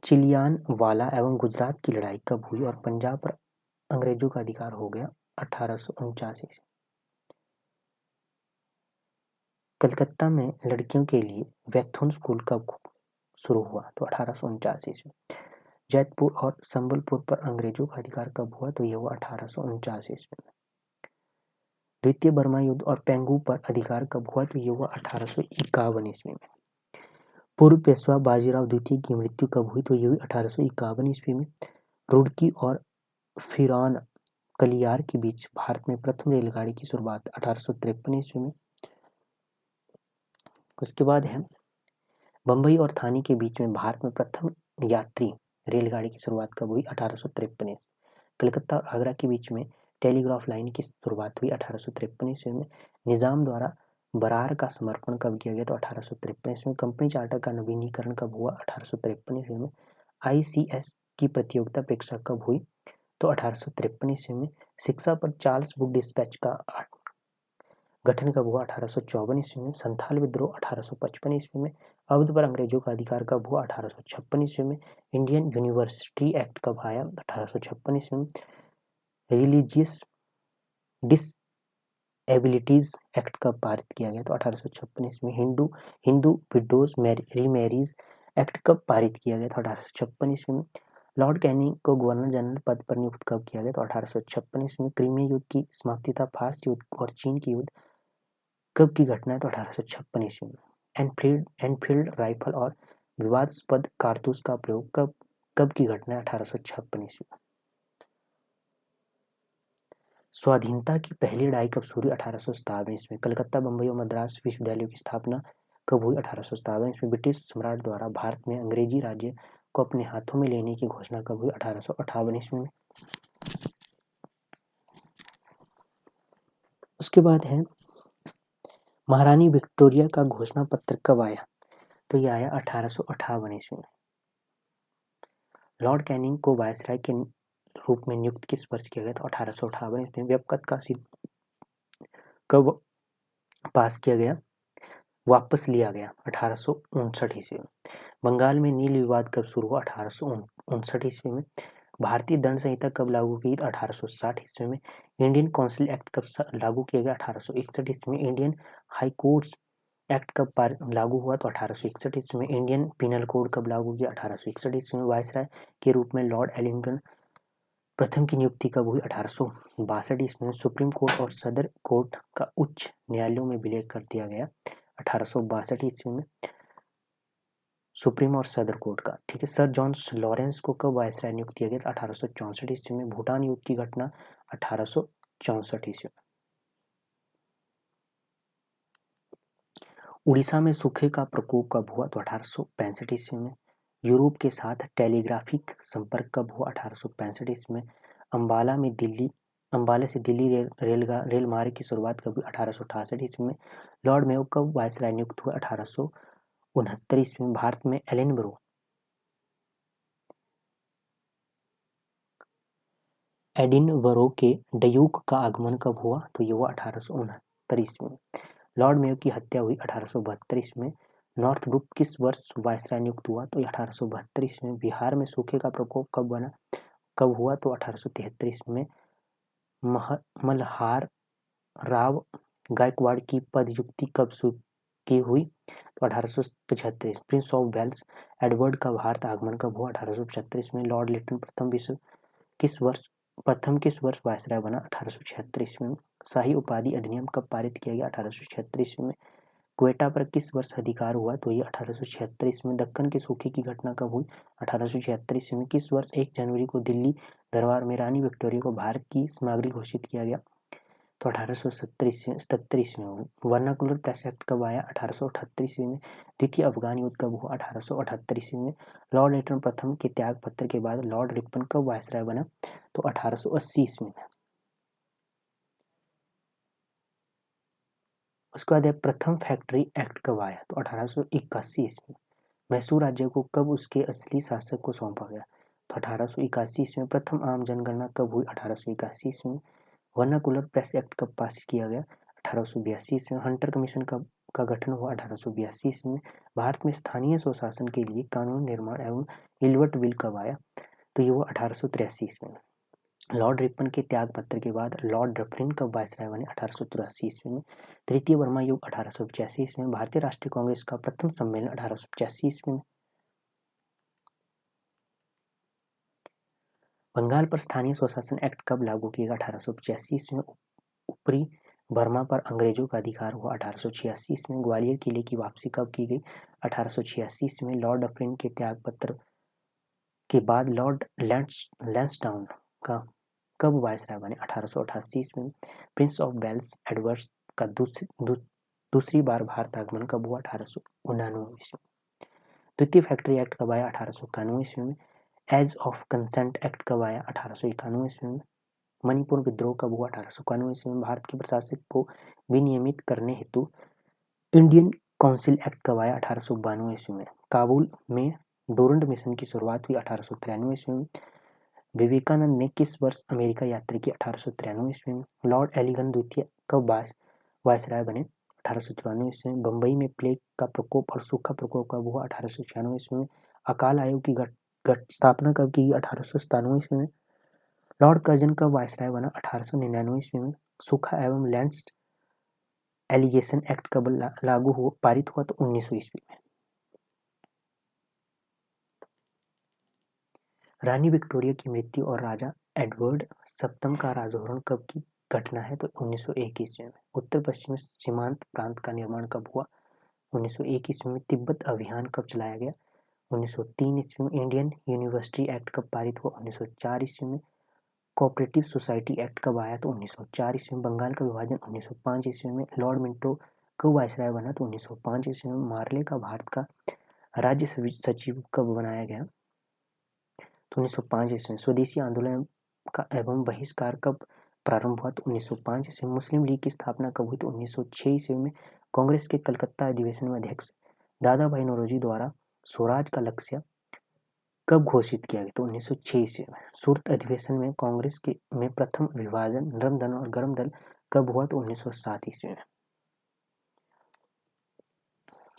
चिलियान वाला एवं गुजरात की लड़ाई कब हुई और पंजाब पर अंग्रेजों का अधिकार हो गया? 1849 ईस्वी। कलकत्ता में लड़कियों के लिए वैथुन स्कूल कब शुरू हुआ? तो 1849 ईस्वी। जैतपुर और संबलपुर पर अंग्रेजों का अधिकार कब हुआ? तो यह हुआ 1849 ईस्वी में। द्वितीय बर्मा युद्ध और पेंगू पर अधिकार कब हुआ? तो ये हुआ 1851 ईस्वी में। पूर्व पेशवा बाजीराव द्वितीय की मृत्यु कब हुई? तो ये हुई 1851 ईस्वी में। रुड़की और फिरौन कलियार के बीच भारत में प्रथम रेलगाड़ी की शुरुआत 1853 ईस्वी में। उसके बाद है बम्बई और थाने के बीच में भारत में प्रथम यात्री रेलगाड़ी की शुरुआत कब हुई? 1853 ईस्वी। कलकत्ता और आगरा के बीच में टेलीग्राफ लाइन की शुरुआत हुई 1853 ईस्वी में। निजाम द्वारा बरार का समर्पण कब किया गया? तो 1853 ईस्वी में। कंपनी चार्टर का नवीनीकरण कब हुआ? 1853 ईस्वी में। ICS की प्रतियोगिता परीक्षा कब हुई? तो 1853 ईस्वी में। शिक्षा पर चार्ल्स बुक डिस्पैच का गठन कब हुआ? 1854 ईस्वी में। संथाल विद्रोह 1855 ईस्वी में। अवध पर अंग्रेजों का अधिकार कब हुआ? 1856 ईस्वी में। इंडियन यूनिवर्सिटी एक्ट कब आया? 1856 ईस्वी में। रिलीजियस डिसएबिलिटीज एक्ट कब पारित किया गया? तो 1856 ईस्वी में। हिंदू विडोज रीमैरिज एक्ट कब पारित किया गया? तो 1856 ईस्वी में। लॉर्ड कैनिंग को गवर्नर जनरल पद पर नियुक्त कब किया गया? तो 1856 ईस्वी में। क्रीमिया युद्ध की समाप्ति तथा फारस युद्ध और चीन की युद्ध कब की घटना है? तो 1856 ईस्वी में। एनफील्ड राइफल और विवादास्पद कारतूस का प्रयोग कब की घटना है? 1856 ईस्वी में। स्वाधीनता की पहली लड़ाई कब शुरू हुई? 1857 ईस्वी में। कलकत्ता, बम्बई और मद्रास विश्वविद्यालयों की स्थापना कब हुई? 1857 ईस्वी में। ब्रिटिश सम्राट द्वारा भारत में अंग्रेजी राज्य को अपने हाथों में लेने की घोषणा कब हुई? 1858 ईस्वी में। उसके बाद है महारानी विक्टोरिया का घोषणा पत्र कब आया? तो यह आया 1858 ईस्वी में। लॉर्ड कैनिंग को वायसराय के रूप में नियुक्त किस वर्ष किया गया? तो 1858 ईस्वी में। व्यपकत का सिद्ध कब पास किया गया? वापस लिया गया 1859 ईस्वी में। बंगाल में नील विवाद कब शुरू हुआ? 1859 ईस्वी में। भारतीय दंड संहिता कब लागू की? 1860 ईस्वी में। इंडियन काउंसिल एक्ट कब लागू किया गया? 1861 ईस्वी में। इंडियन हाई कोर्ट्स एक्ट कब लागू हुआ? तो 1861 ईस्वी में। इंडियन पिनल कोड कब लागू किया? 1861 ईस्वी में। वायसराय के रूप में लॉर्ड एलिंगटन प्रथम की नियुक्ति कब हुई? 1862 ईस्वी में। सुप्रीम कोर्ट और सदर कोर्ट का उच्च न्यायालयों में विलय कर दिया गया 1862 ईस्वी में। सुप्रीम और सदर कोर्ट का, ठीक है। सर जॉन लॉरेंस को कब वायसराय नियुक्त किया गया? 1864 ईस्वी में। भूटान युद्ध की घटना 1864 ईस्वी में। उड़ीसा में सूखे का प्रकोप कब हुआ? तो 1865 ईस्वी में। यूरोप के साथ टेलीग्राफिक संपर्क कब हुआ? 1865 ईस्वी में। अंबाला से दिल्ली रेल मार्ग की शुरुआत कब हुई? 1868 ईस्वी में। लॉर्ड मेयो कब वायसराय नियुक्त हुआ? 1869 ईस्वी में। भारत में एडिनबरो के ड्यूक का आगमन कब हुआ? तो ये हुआ 1869 ईस्वी में। लॉर्ड मेयो की हत्या हुई 1872 ईस्वी में। नॉर्थब्रुक किस वर्ष वायसराय नियुक्त हुआ? तो 1872 ईस्वी में। बिहार में सूखे का प्रकोप कब हुआ? तो 1873 ईस्वी में। मल्हार राव गायकवाड़ की पदच्युति कब की हुई? तो 1875। प्रिंस ऑफ वेल्स एडवर्ड का भारत आगमन कब हुआ? 1875 ईस्वी में। लॉर्ड लिटन प्रथम किस वर्ष वायसराय बना? 1876 ईस्वी में। शाही उपाधि अधिनियम कब पारित किया गया? 1876 ईस्वी में। क्वेटा पर किस वर्ष अधिकार हुआ? तो ये 1876 ईस्वी में। दक्कन के सूखे की घटना कब हुई? 1876 ईस्वी में। किस वर्ष 1 जनवरी को दिल्ली दरबार में रानी विक्टोरिया को भारत की सामग्री घोषित किया गया? तो 1877 ईस्वी में। वर्नाकुलर प्रेस एक्ट कब आया? 1878 ईस्वी में। द्वितीय अफगान युद्ध कब हुआ? 1878 ईस्वी में। लॉर्ड लिटन प्रथम के त्याग पत्र के बाद लॉर्ड रिपन कब वायसराय बना? तो 1880 ईस्वी में। उसके बाद प्रथम फैक्ट्री एक्ट कब आया? तो 1881 ईस्वी में। मैसूर राज्य को कब उसके असली शासक को सौंपा गया? तो 1881 ईस्वी में। प्रथम आम जनगणना कब हुई? 1881 ईस्वी में। वर्नाकुलर प्रेस एक्ट कब पास किया गया? 1882 ईस्वी में। हंटर कमीशन का गठन हुआ 1882 ईस्वी में। भारत में स्थानीय स्वशासन के लिए कानून निर्माण एवं इल्बर्ट बिल कब आया? तो ये हुआ 1883 ईस्वी में। लॉर्ड रिपन के त्याग पत्र के बाद लॉर्ड डफरिन कब वायसराय बने? 1883 ईस्वी में। तृतीय बर्मा युद्ध 1885 ईस्वी में। भारतीय राष्ट्रीय कांग्रेस का प्रथम सम्मेलन 1885 ईस्वी में। बंगाल पर स्थानीय स्वशासन एक्ट कब लागू किया गया? 1885 ईस्वी में। ऊपरी बर्मा पर अंग्रेजों का अधिकार हुआ 1886 ईस्वी में। ग्वालियर किले की वापसी कब की गई? 1886 ईस्वी में। लॉर्ड डफरिन के त्यागपत्र के बाद लॉर्ड लैंसडाउन का कब वायसराय बने? 1888 ईस्वी में। प्रिंस ऑफ वेल्स एडवर्ड्स का दूसरी बार भारत आगमन कब हुआ? 1899 ईस्वी में। द्वितीय फैक्ट्री एक्ट कब आया? 1891 ईस्वी में। एज ऑफ कंसेंट एक्ट कब आया? 1891 ईस्वी में। मणिपुर विद्रोह कब हुआ? 1891 ईस्वी में। भारत के प्रशासक को विनियमित करने हेतु इंडियन काउंसिल एक्ट कब आया? 1892 ईस्वी में। काबुल में डोरंड मिशन की शुरुआत हुई 1893 ईस्वी में। विवेकानंद ने किस वर्ष अमेरिका यात्रा की? 1893 ईस्वी में। लॉर्ड एलिगन द्वितीय कब वायसराय बने? 1894 ईस्वी में। बम्बई में प्लेग का प्रकोप और सूखा प्रकोप कब हुआ? 1896 ईस्वी में। अकाल आयोग की स्थापना कब की? 1897 ईस्वी में। लॉर्ड कर्जन कब वायसराय बना? 1899 ईस्वी में। सूखा एवं लैंड एलिगेशन एक्ट कब पारित हुआ? तो 1900 ईस्वी में। रानी विक्टोरिया की मृत्यु और राजा एडवर्ड सप्तम का राजोहरण कब की घटना है? तो 1901 ईस्वी में। उत्तर पश्चिमी सीमांत प्रांत का निर्माण कब हुआ? 1901 ईस्वी में। तिब्बत अभियान कब चलाया गया? 1903 ईस्वी में। इंडियन यूनिवर्सिटी एक्ट कब पारित हुआ? 1904 ईस्वी में। कोऑपरेटिव सोसाइटी एक्ट कब आया? तो 1904 ईस्वी में। बंगाल का विभाजन 1905 ईस्वी में। लॉर्ड मिंटो कब वायसराय बना? तो 1905 ईस्वी में। मार्ले का भारत का राज्य सचिव कब बनाया गया? तो 1905 ईस्वी में। स्वदेशी आंदोलन का एवं बहिष्कार कब प्रारंभ हुआ? तो 1905 ईस्वी में। मुस्लिम लीग की स्थापना कब हुई? तो 1906 ईस्वी में। कांग्रेस के कलकत्ता अधिवेशन में अध्यक्ष दादा भाई नौरोजी द्वारा स्वराज का लक्ष्य कब घोषित किया गया? तो 1906 ईस्वी में। सूरत अधिवेशन में कांग्रेस में प्रथम विभाजन नरम दल और गरम दल कब हुआ? तो 1907 ईस्वी में।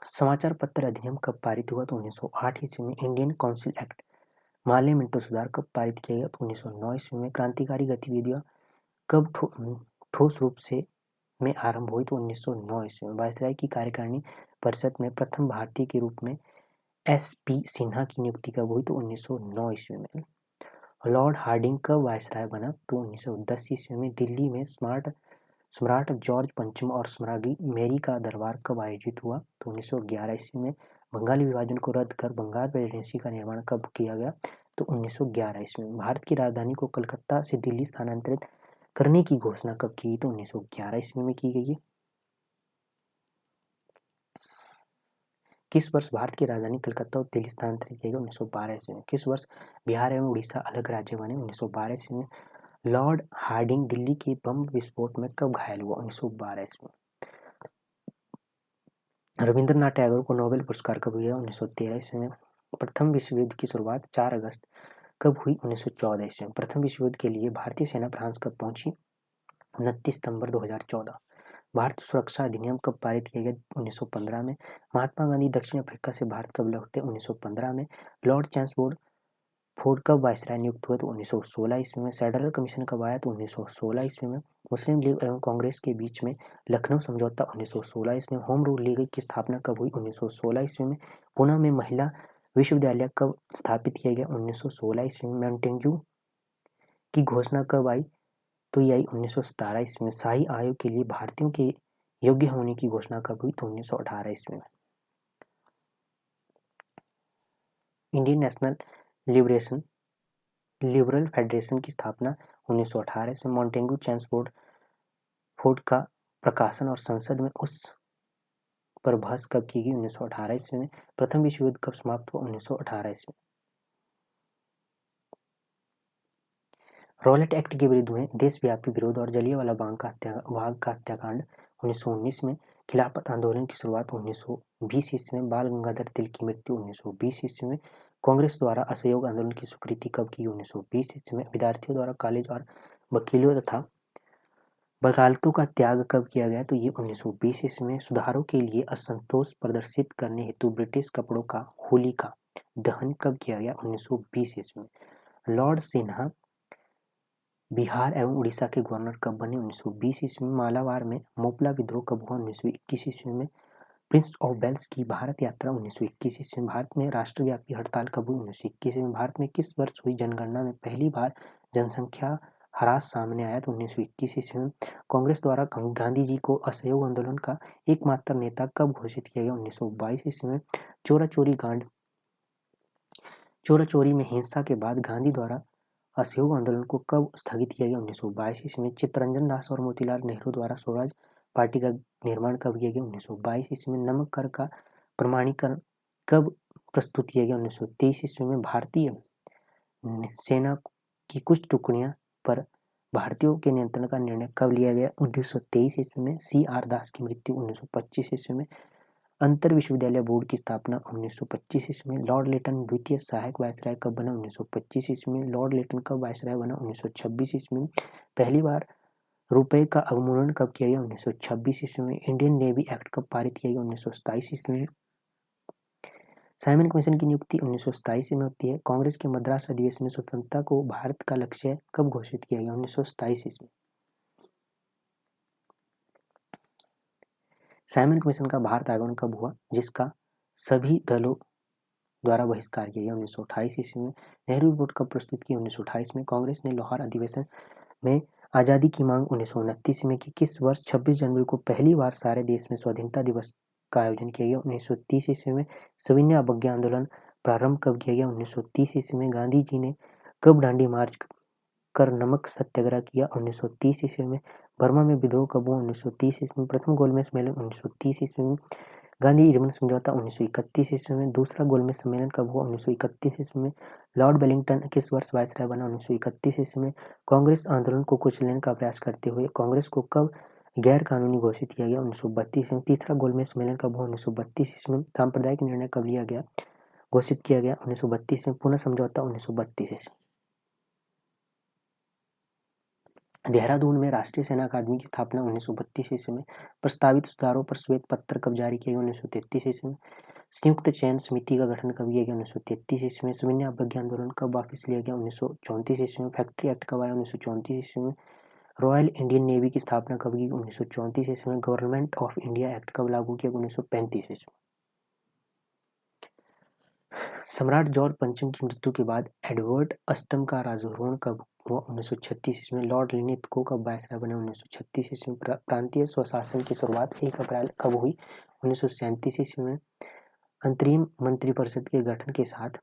समाचार पत्र अधिनियम कब पारित हुआ? तो 1908 ईस्वी में। Indian council act Morley Minto सुधार कब पारित किया गया? तो 1909 ईस्वी में। क्रांतिकारी गतिविधियां कब ठोस रूप से में आरंभ हुई? तो 1909 ईस्वी में। वायसराय की कार्यकारिणी परिषद में प्रथम भारतीय के रूप में एस.पी. सिन्हा की नियुक्ति कब हुई? तो 1909 ईस्वी में। लॉर्ड हार्डिंग कब वायसराय बना? तो 1910 ईस्वी में। दिल्ली में सम्राट जॉर्ज पंचम और सम्राज्ञी मैरी का दरबार कब आयोजित हुआ? तो 1911 ईस्वी में। बंगाली विभाजन को रद्द कर बंगाल प्रेसिडेंसी का निर्माण कब किया गया? तो 1911 ईस्वी में। भारत की राजधानी को कलकत्ता से दिल्ली स्थानांतरित करने की घोषणा कब की? तो 1911 ईस्वी में की गई है। किस वर्ष भारत की राजधानी कलकत्ता और दिल्ली स्थानांतरित किया गया? 1912 ईस्वी में। किस वर्ष बिहार एवं उड़ीसा अलग राज्य बने? 1912 ईस्वी में। लॉर्ड हार्डिंग दिल्ली के बम विस्फोट में कब घायल हुआ? 1912 ईस्वी में। रविंद्रनाथ टैगोर को नोबेल पुरस्कार कब दिया? 1913 ईस्वी में। प्रथम विश्व युद्ध की शुरुआत 4 अगस्त कब हुई? 1914 ईस्वी में। प्रथम विश्व युद्ध के लिए भारतीय सेना फ्रांस कब पहुंची? 29 सितंबर 2014। भारतीय सुरक्षा अधिनियम कब पारित किया गया? 1915 में। महात्मा गांधी दक्षिण अफ्रीका से भारत कब लौटे? 1915 में। लॉर्ड चैम्सफोर्ड कब वायसराय नियुक्त हुए? तो 1916 ईस्वी में। सेडलर कमीशन कब आया? तो 1916 ईस्वी में। मुस्लिम लीग एवं कांग्रेस के बीच में लखनऊ समझौता 1916 ईस्वी में। होम रूल लीग की स्थापना कब हुई? 1916 ईस्वी में। पुणे में महिला विश्वविद्यालय कब स्थापित किया गया? 1916 ईस्वी में। मॉन्टेग्यू की घोषणा कब आई? तो ये आई 1917 ईस्वी में। शाही आयोग के लिए भारतीयों के योग्य होने की घोषणा कब हुई? तो 1918 ईस्वी में। इंडियन नेशनल लिबरल फेडरेशन की स्थापना 1918 से। मॉन्टेग्यू चैम्सफोर्ड का प्रकाशन और संसद में उस पर बहस कब की गई? 1918 ईस्वी में। प्रथम विश्व युद्ध कब समाप्त हुआ? 1918 ईस्वी में। रॉलेट एक्ट के विरुद्ध हुए देशव्यापी विरोध और जलियांवाला बाग का हत्याकांड 1919 में। खिलाफत आंदोलन की शुरुआत 1920 ईस्वी में। बाल गंगाधर तिलक की मृत्यु 1920 ईस्वी में। कांग्रेस द्वारा असहयोग आंदोलन की स्वीकृति कब की? 1920 ईस्वी में। विद्यार्थियों द्वारा कॉलेज और वकीलों तथा वकालतों का त्याग कब किया गया? तो ये 1920 ईस्वी में। सुधारों के लिए असंतोष प्रदर्शित करने हेतु ब्रिटिश कपड़ों का होलिका दहन कब किया गया? 1920 ईस्वी में। लॉर्ड सिन्हा बिहार एवं उड़ीसा के गवर्नर कब बने? 1920 ईस्वी में। मालाबार में मोपला विद्रोह कब हुआ? 1921 ईस्वी में। प्रिंस ऑफ वेल्स की भारत यात्रा 1921 ईस्वी में। भारत में राष्ट्रव्यापी हड़ताल कब हुई? 1921 में। भारत में किस वर्ष हुई जनगणना में पहली बार जनसंख्या ह्रास सामने आया तो 1921 ईस्वी में कांग्रेस द्वारा गांधी जी को असहयोग आंदोलन का एकमात्र नेता कब घोषित किया गया? 1922 ईस्वी में। चोरी में हिंसा के बाद गांधी द्वारा असहयोग आंदोलन को कब स्थगित किया गया? 1922 ईस्वी में। चित्तरंजन दास और मोतीलाल नेहरू द्वारा स्वराज पार्टी का निर्माण कब किया गया? 1922 ईस्वी में। नमक कर का प्रमाणीकरण कब प्रस्तुत किया गया? 1923 ईस्वी में। भारतीय सेना की कुछ टुकड़ियों पर भारतीयों के नियंत्रण का निर्णय कब लिया गया? 1923 ईस्वी में। CR दास की मृत्यु 1925 ईस्वी में। अंतर विश्वविद्यालय बोर्ड की स्थापना 1925 ईस्वी में। लॉर्ड लेटन द्वितीय सहायक वायसराय कब बना? 1925 ईस्वी में। लॉर्ड लेटन कब वायसराय बना? 1926 ईस्वी में। पहली बार रुपए का अवमूल्यन कब किया गया? 1926 ईस्वी में। इंडियन नेवी एक्ट कब पारित किया गया? 1927 ईस्वी में। साइमन कमीशन की नियुक्ति 1927 में होती है। कांग्रेस के मद्रास अधिवेशन में स्वतंत्रता को भारत का लक्ष्य कब घोषित किया गया? 1927 ईस्वी। साइमन कमीशन का भारत आगमन कब हुआ, जिसका सभी दलों द्वारा बहिष्कार किया गया? 1928 ईस्वी में। नेहरू रिपोर्ट कब प्रस्तुत की? 1928 में। कांग्रेस ने लाहौर अधिवेशन में आज़ादी की मांग 1929 में की। किस वर्ष 26 जनवरी को पहली बार सारे देश में स्वाधीनता दिवस का आयोजन किया गया? 1930 ईस्वी में। सविनय अवज्ञा आंदोलन प्रारंभ कब किया गया? 1930 ईस्वी में। गांधी जी ने कब दांडी मार्च कर नमक सत्याग्रह किया? 1930 ईस्वी में। बर्मा में विद्रोह कब हुआ? 1930 ईस्वी में। प्रथम गोलमेज सम्मेलन 1930 ईस्वी में। गांधी इरविन समझौता 1931 ईस्वी में। दूसरा गोलमेज सम्मेलन कब हुआ? 1931 ईस्वी में। लॉर्ड वेलिंगटन किस वर्ष वायसराय बना? 1931 ईस्वी में। कांग्रेस आंदोलन को कुचलने का प्रयास करते हुए कांग्रेस को कब गैर कानूनी घोषित किया गया? 1932 में। तीसरा गोलमेज सम्मेलन कब हुआ? 1932 ईस्वी में। सांप्रदायिक निर्णय कब लिया गया, घोषित किया गया? 1932 में। पुनः समझौता 1932 ईस्वी। देहरादून में राष्ट्रीय सेना अकादमी की स्थापना 1932 ईस्वी में। प्रस्तावित सुधारों पर श्वेत पत्र कब जारी किया गया? 1933 ईस्वी में। संयुक्त चयन समिति का गठन कब किया गया? 1933 ईस्वी में। सविनय अवज्ञा आंदोलन कब वापस लिया गया? 1934 ईस्वी में। फैक्ट्री एक्ट कब आया? 1934 ईस्वी में। रॉयल इंडियन नेवी की स्थापना कब की? 1934 ईस्वी में। गवर्नमेंट ऑफ इंडिया एक्ट कब लागू किया? 1935 ईस्वी। सम्राट जॉर्ज पंचम की मृत्यु के बाद एडवर्ड अष्टम का राजारोहण कब हुआ? 1936 ईस्वी में। लॉर्ड लिनिथगो कब वायसराय बने? 1936 ईस्वी में। प्रांतीय स्वशासन की शुरुआत 1 अप्रैल कब हुई? 1937 ईस्वी में। अंतरिम मंत्रिपरिषद के गठन के साथ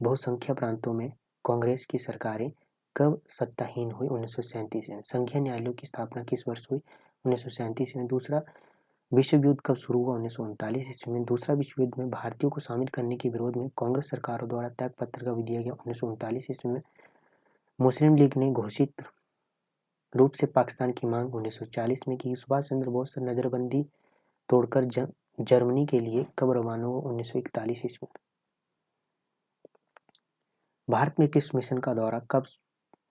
बहुसंख्यक प्रांतों में कांग्रेस की सरकारें कब सत्ताहीन हुई? 1937 में। संघीय न्यायालयों की स्थापना किस वर्ष हुई? 1937 में। दूसरा विश्व युद्ध कब शुरू हुआ? 1939 ईस्वी में। दूसरा विश्व युद्ध में भारतीयों को शामिल करने के विरोध में कांग्रेस सरकारों द्वारा त्याग पत्र कब दिया गया? 1939 ईस्वी में। मुस्लिम लीग ने घोषित रूप से पाकिस्तान की मांग 1940 में की। सुभाष चंद्र बोस नजरबंदी तोड़कर जर्मनी के लिए कब रवाना हुआ? 1941 ईस्वी में। भारत में किस मिशन का दौरा कब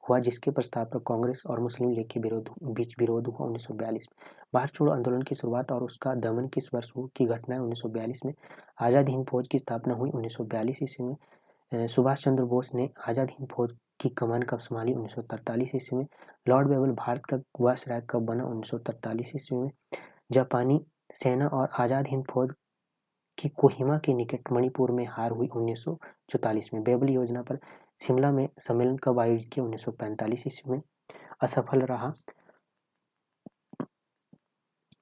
हुआ, जिसके प्रस्ताव पर कांग्रेस और मुस्लिम लीग के बीच विरोध हुआ? 1942 में। भारत छोड़ो आंदोलन की शुरुआत और उसका दमन किस वर्ष की घटना है? 1942 में। आजाद हिंद फौज की स्थापना हुई 1942 ईस्वी में। सुभाष चंद्र बोस ने आजाद हिंद फौज की कमान कब संभाली? 1943 ईस्वी में। लॉर्ड वेबल भारत का वायसराय कब बना? 1943 ईस्वी में। जापानी सेना और आजाद हिंद फौज की कोहिमा के निकट मणिपुर में हार हुई 1944 में। बेबल योजना पर शिमला में सम्मेलन कब आयोजित किया? 1945 ईस्वी में। असफल रहा।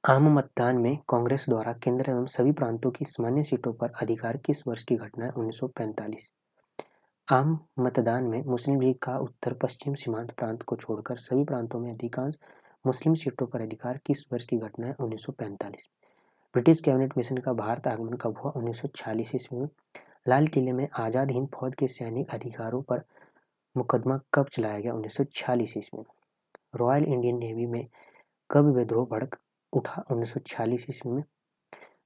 आम मतदान में कांग्रेस द्वारा केंद्र एवं सभी प्रांतों की सामान्य सीटों पर अधिकार किस वर्ष की घटना है? 1945। आम मतदान में मुस्लिम लीग का उत्तर पश्चिम सीमांत प्रांत को छोड़कर सभी प्रांतों में अधिकांश मुस्लिम सीटों पर अधिकार किस वर्ष की घटना है? 1945। ब्रिटिश कैबिनेट मिशन का भारत आगमन कब हुआ? 1946 ईस्वी में। लाल किले में आजाद हिंद फौज के सैनिक अधिकारों पर मुकदमा कब चलाया गया? 1946 ईस्वी में। रॉयल इंडियन नेवी में कब विद्रोह भड़क उठा? 1946 ईस्वी में।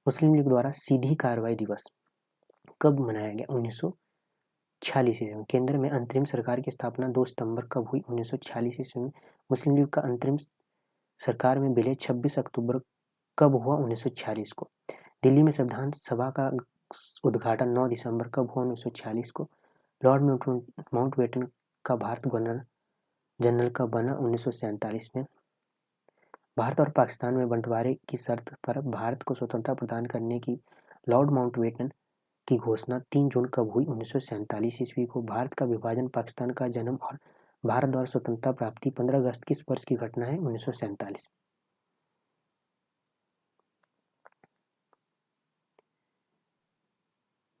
मुस्लिम लीग द्वारा सीधी कार्रवाई दिवस कब मनाया गया? 1946 ईस्वी में। केंद्र में अंतरिम सरकार की स्थापना 2 सितंबर कब हुई? 1946 ईस्वी में। मुस्लिम लीग का अंतरिम सरकार में विलय 26 अक्टूबर कब हुआ? 1946 को। दिल्ली में संविधान सभा का उद्घाटन 9 दिसंबर कब हुआ? 1946 को। लॉर्ड माउंटबेटन का भारत गवर्नर जनरल कब बना? 1947 में। भारत और पाकिस्तान में बंटवारे की शर्त पर भारत को स्वतंत्रता प्रदान करने की लॉर्ड माउंटबेटन की घोषणा 3 जून कब हुई? 1947 ईस्वी को। भारत का विभाजन, पाकिस्तान का जन्म और भारत द्वारा स्वतंत्रता प्राप्ति 15 अगस्त किस वर्ष की घटना है? 1947।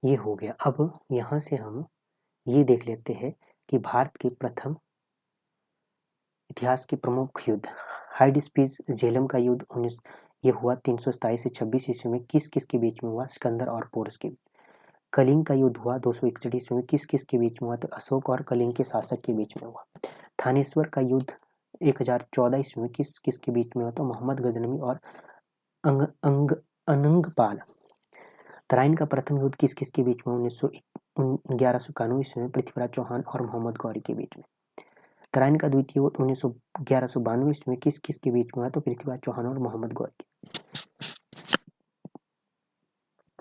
ये हो गया। अब यहाँ से हम ये देख लेते हैं कि भारत के प्रथम इतिहास के प्रमुख युद्ध, हाइडिस्पिस झेलम का युद्ध ये हुआ 327 से 26 ईस्वी में किस किस के बीच में हुआ? सिकंदर और पोरस के बीच। कलिंग का युद्ध हुआ 261 ईस्वी में किस किस के बीच में हुआ? तो अशोक और कलिंग के शासक के बीच में हुआ। थानेश्वर का युद्ध 1014 ईस्वी में किस किस के बीच में हुआ? तो मोहम्मद गजनवी और अनंगपाल। तराइन का प्रथम युद्ध किस किस के बीच में? 1191 ईस्वी में पृथ्वीराज चौहान और मोहम्मद गौरी के बीच में। तराइन का द्वितीय युद्ध 1192 ईस्वी में किस किस के बीच में हुआ? तो पृथ्वीराज चौहान और मोहम्मद गौरी।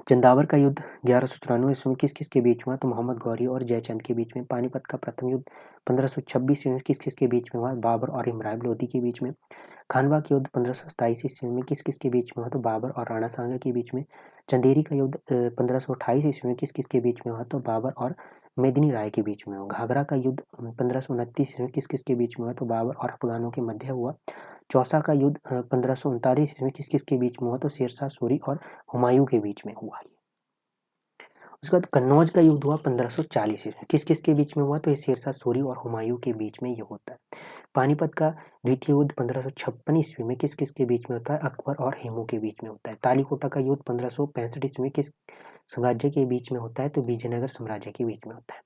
चंदावर का युद्ध 1194 ईस्वी में किस किस के बीच हुआ? तो मोहम्मद गौरी और जयचंद के बीच में। पानीपत का प्रथम युद्ध 1526 ईस्वी में किस किस के बीच में हुआ? बाबर और इमराव लोधी के बीच में। खानवा का युद्ध 1527 ईस्वी में किस किस के बीच में हुआ? तो बाबर और राणा सांगा के बीच में। चंदेरी का युद्ध 1528 ईस्वी में किस किस के बीच में हुआ? तो बाबर और मेदिनी राय के बीच में हुआ। घाघरा का युद्ध 1529 ईस्वी में किस किस के बीच में हुआ? तो बाबर और अफगानों के मध्य हुआ। चौसा का युद्ध 1539 ईस्वी में किस किस के बीच में हुआ? तो शेरशाह सूरी और हुमायूं के बीच में हुआ। उसके बाद कन्नौज का युद्ध हुआ 1540 ईस्वी में किस किस के बीच में हुआ? तो ये शेरशाह सूरी और हुमायूं के बीच में ये होता है। पानीपत का द्वितीय युद्ध 1556 ईस्वी में किस किस के बीच में होता है? अकबर और हेमू के बीच में होता है। तालीकोटा का युद्ध 1565 ईस्वी में किस साम्राज्य के बीच में होता है? तो विजयनगर साम्राज्य के बीच में होता है।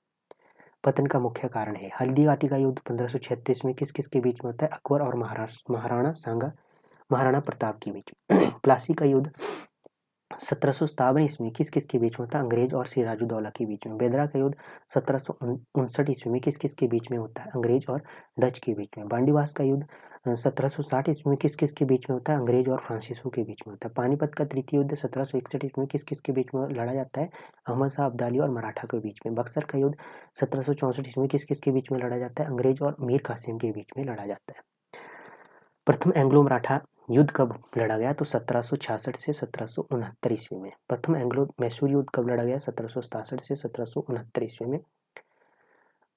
पतन का मुख्य कारण है। हल्दीघाटी का युद्ध 1536 में किस किस के बीच में होता है? अकबर और महाराणा सांगा महाराणा प्रताप के बीच में। प्लासी का युद्ध 1757 ईस्वी में किस किस के बीच में होता है? अंग्रेज और सिराजुद्दौला के बीच में। बेदरा का युद्ध 1759 ईस्वी में किस किस के बीच में होता है? अंग्रेज और डच के बीच में। बांडीवास का युद्ध 1760 ईस्वी में किस किस के बीच में होता है? अंग्रेज और फ्रांसीसियों के बीच में होता है। पानीपत का तृतीय युद्ध 1761 ईस्वी में किस किस के बीच में लड़ा जाता है? अहमद शाह अब्दाली और मराठा के बीच में। बक्सर का युद्ध 1764 ईस्वी में किस किस के बीच में लड़ा जाता है? अंग्रेज और मीर कासिम के बीच में लड़ा जाता है। प्रथम एंग्लो मराठा युद्ध कब लड़ा गया? तो 1766 से 1769 ईस्वी में। प्रथम एंग्लो मैसूर युद्ध कब लड़ा गया? 1767 से 1769 ईस्वी में।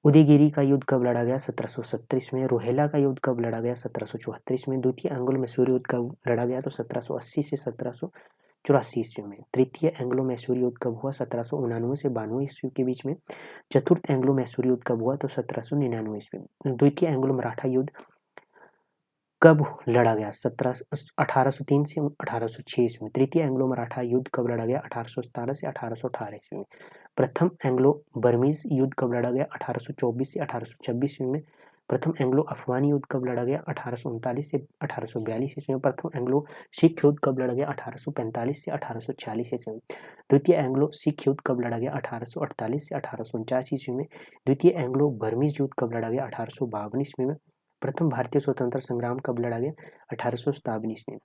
उदयगिरी का युद्ध कब लड़ा गया? 1770 ईस्वी में। रोहेला का युद्ध कब लड़ा गया? 1774 ईस्वी में। द्वितीय एंग्लो मैसूर युद्ध कब लड़ा गया? तो 1780 से 1784 ईस्वी में। तृतीय एंग्लो मैसूर युद्ध कब हुआ? 1799 से 92 ईस्वी के बीच में। चतुर्थ एंग्लो मैसूर युद्ध कब हुआ? तो 1799 ईस्वी में। द्वितीय एंग्लो मराठा युद्ध कब लड़ा गया? 1803 से 1806 ईस्वी में। तृतीय एंग्लो मराठा युद्ध कब लड़ा गया? 1817 से 1818 ईस्वी में। प्रथम एंग्लो बर्मीज युद्ध कब लड़ा गया? 1824 से 1826 ईस्वी में। प्रथम एंग्लो अफगान युद्ध कब लड़ा गया? 1839 से 1842 ईस्वी में। प्रथम एंग्लो सिख युद्ध कब लड़ा गया? 1845 से 1846 ईस्वी में। द्वितीय एंग्लो सिख युद्ध कब लड़ा गया? 1848 से 1849 ईस्वी में। द्वितीय एंग्लो बर्मीज युद्ध कब लड़ा गया? 1852 ईस्वी में। प्रथम भारतीय स्वतंत्रता संग्राम कब लड़ा गया? 1857 ईस्वी में।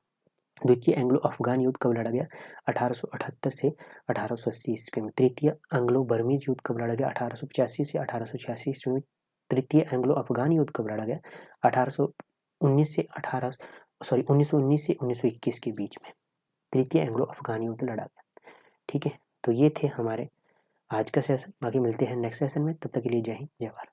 द्वितीय एंग्लो अफगान युद्ध कब लड़ा गया? 1878 से 1880 ईस्वी में। तृतीय एंग्लो बर्मीज युद्ध कब लड़ा गया? 1885 से 1886 ईस्वी में। तृतीय एंग्लो अफगान युद्ध कब लड़ा गया? 1919 से 1921 के बीच में तृतीय एंग्लो अफगान युद्ध लड़ा गया। ठीक है, तो ये थे हमारे आज का सेशन। बाकी मिलते हैं नेक्स्ट सेशन में, तब तक के लिए जय हिंद जय भारत।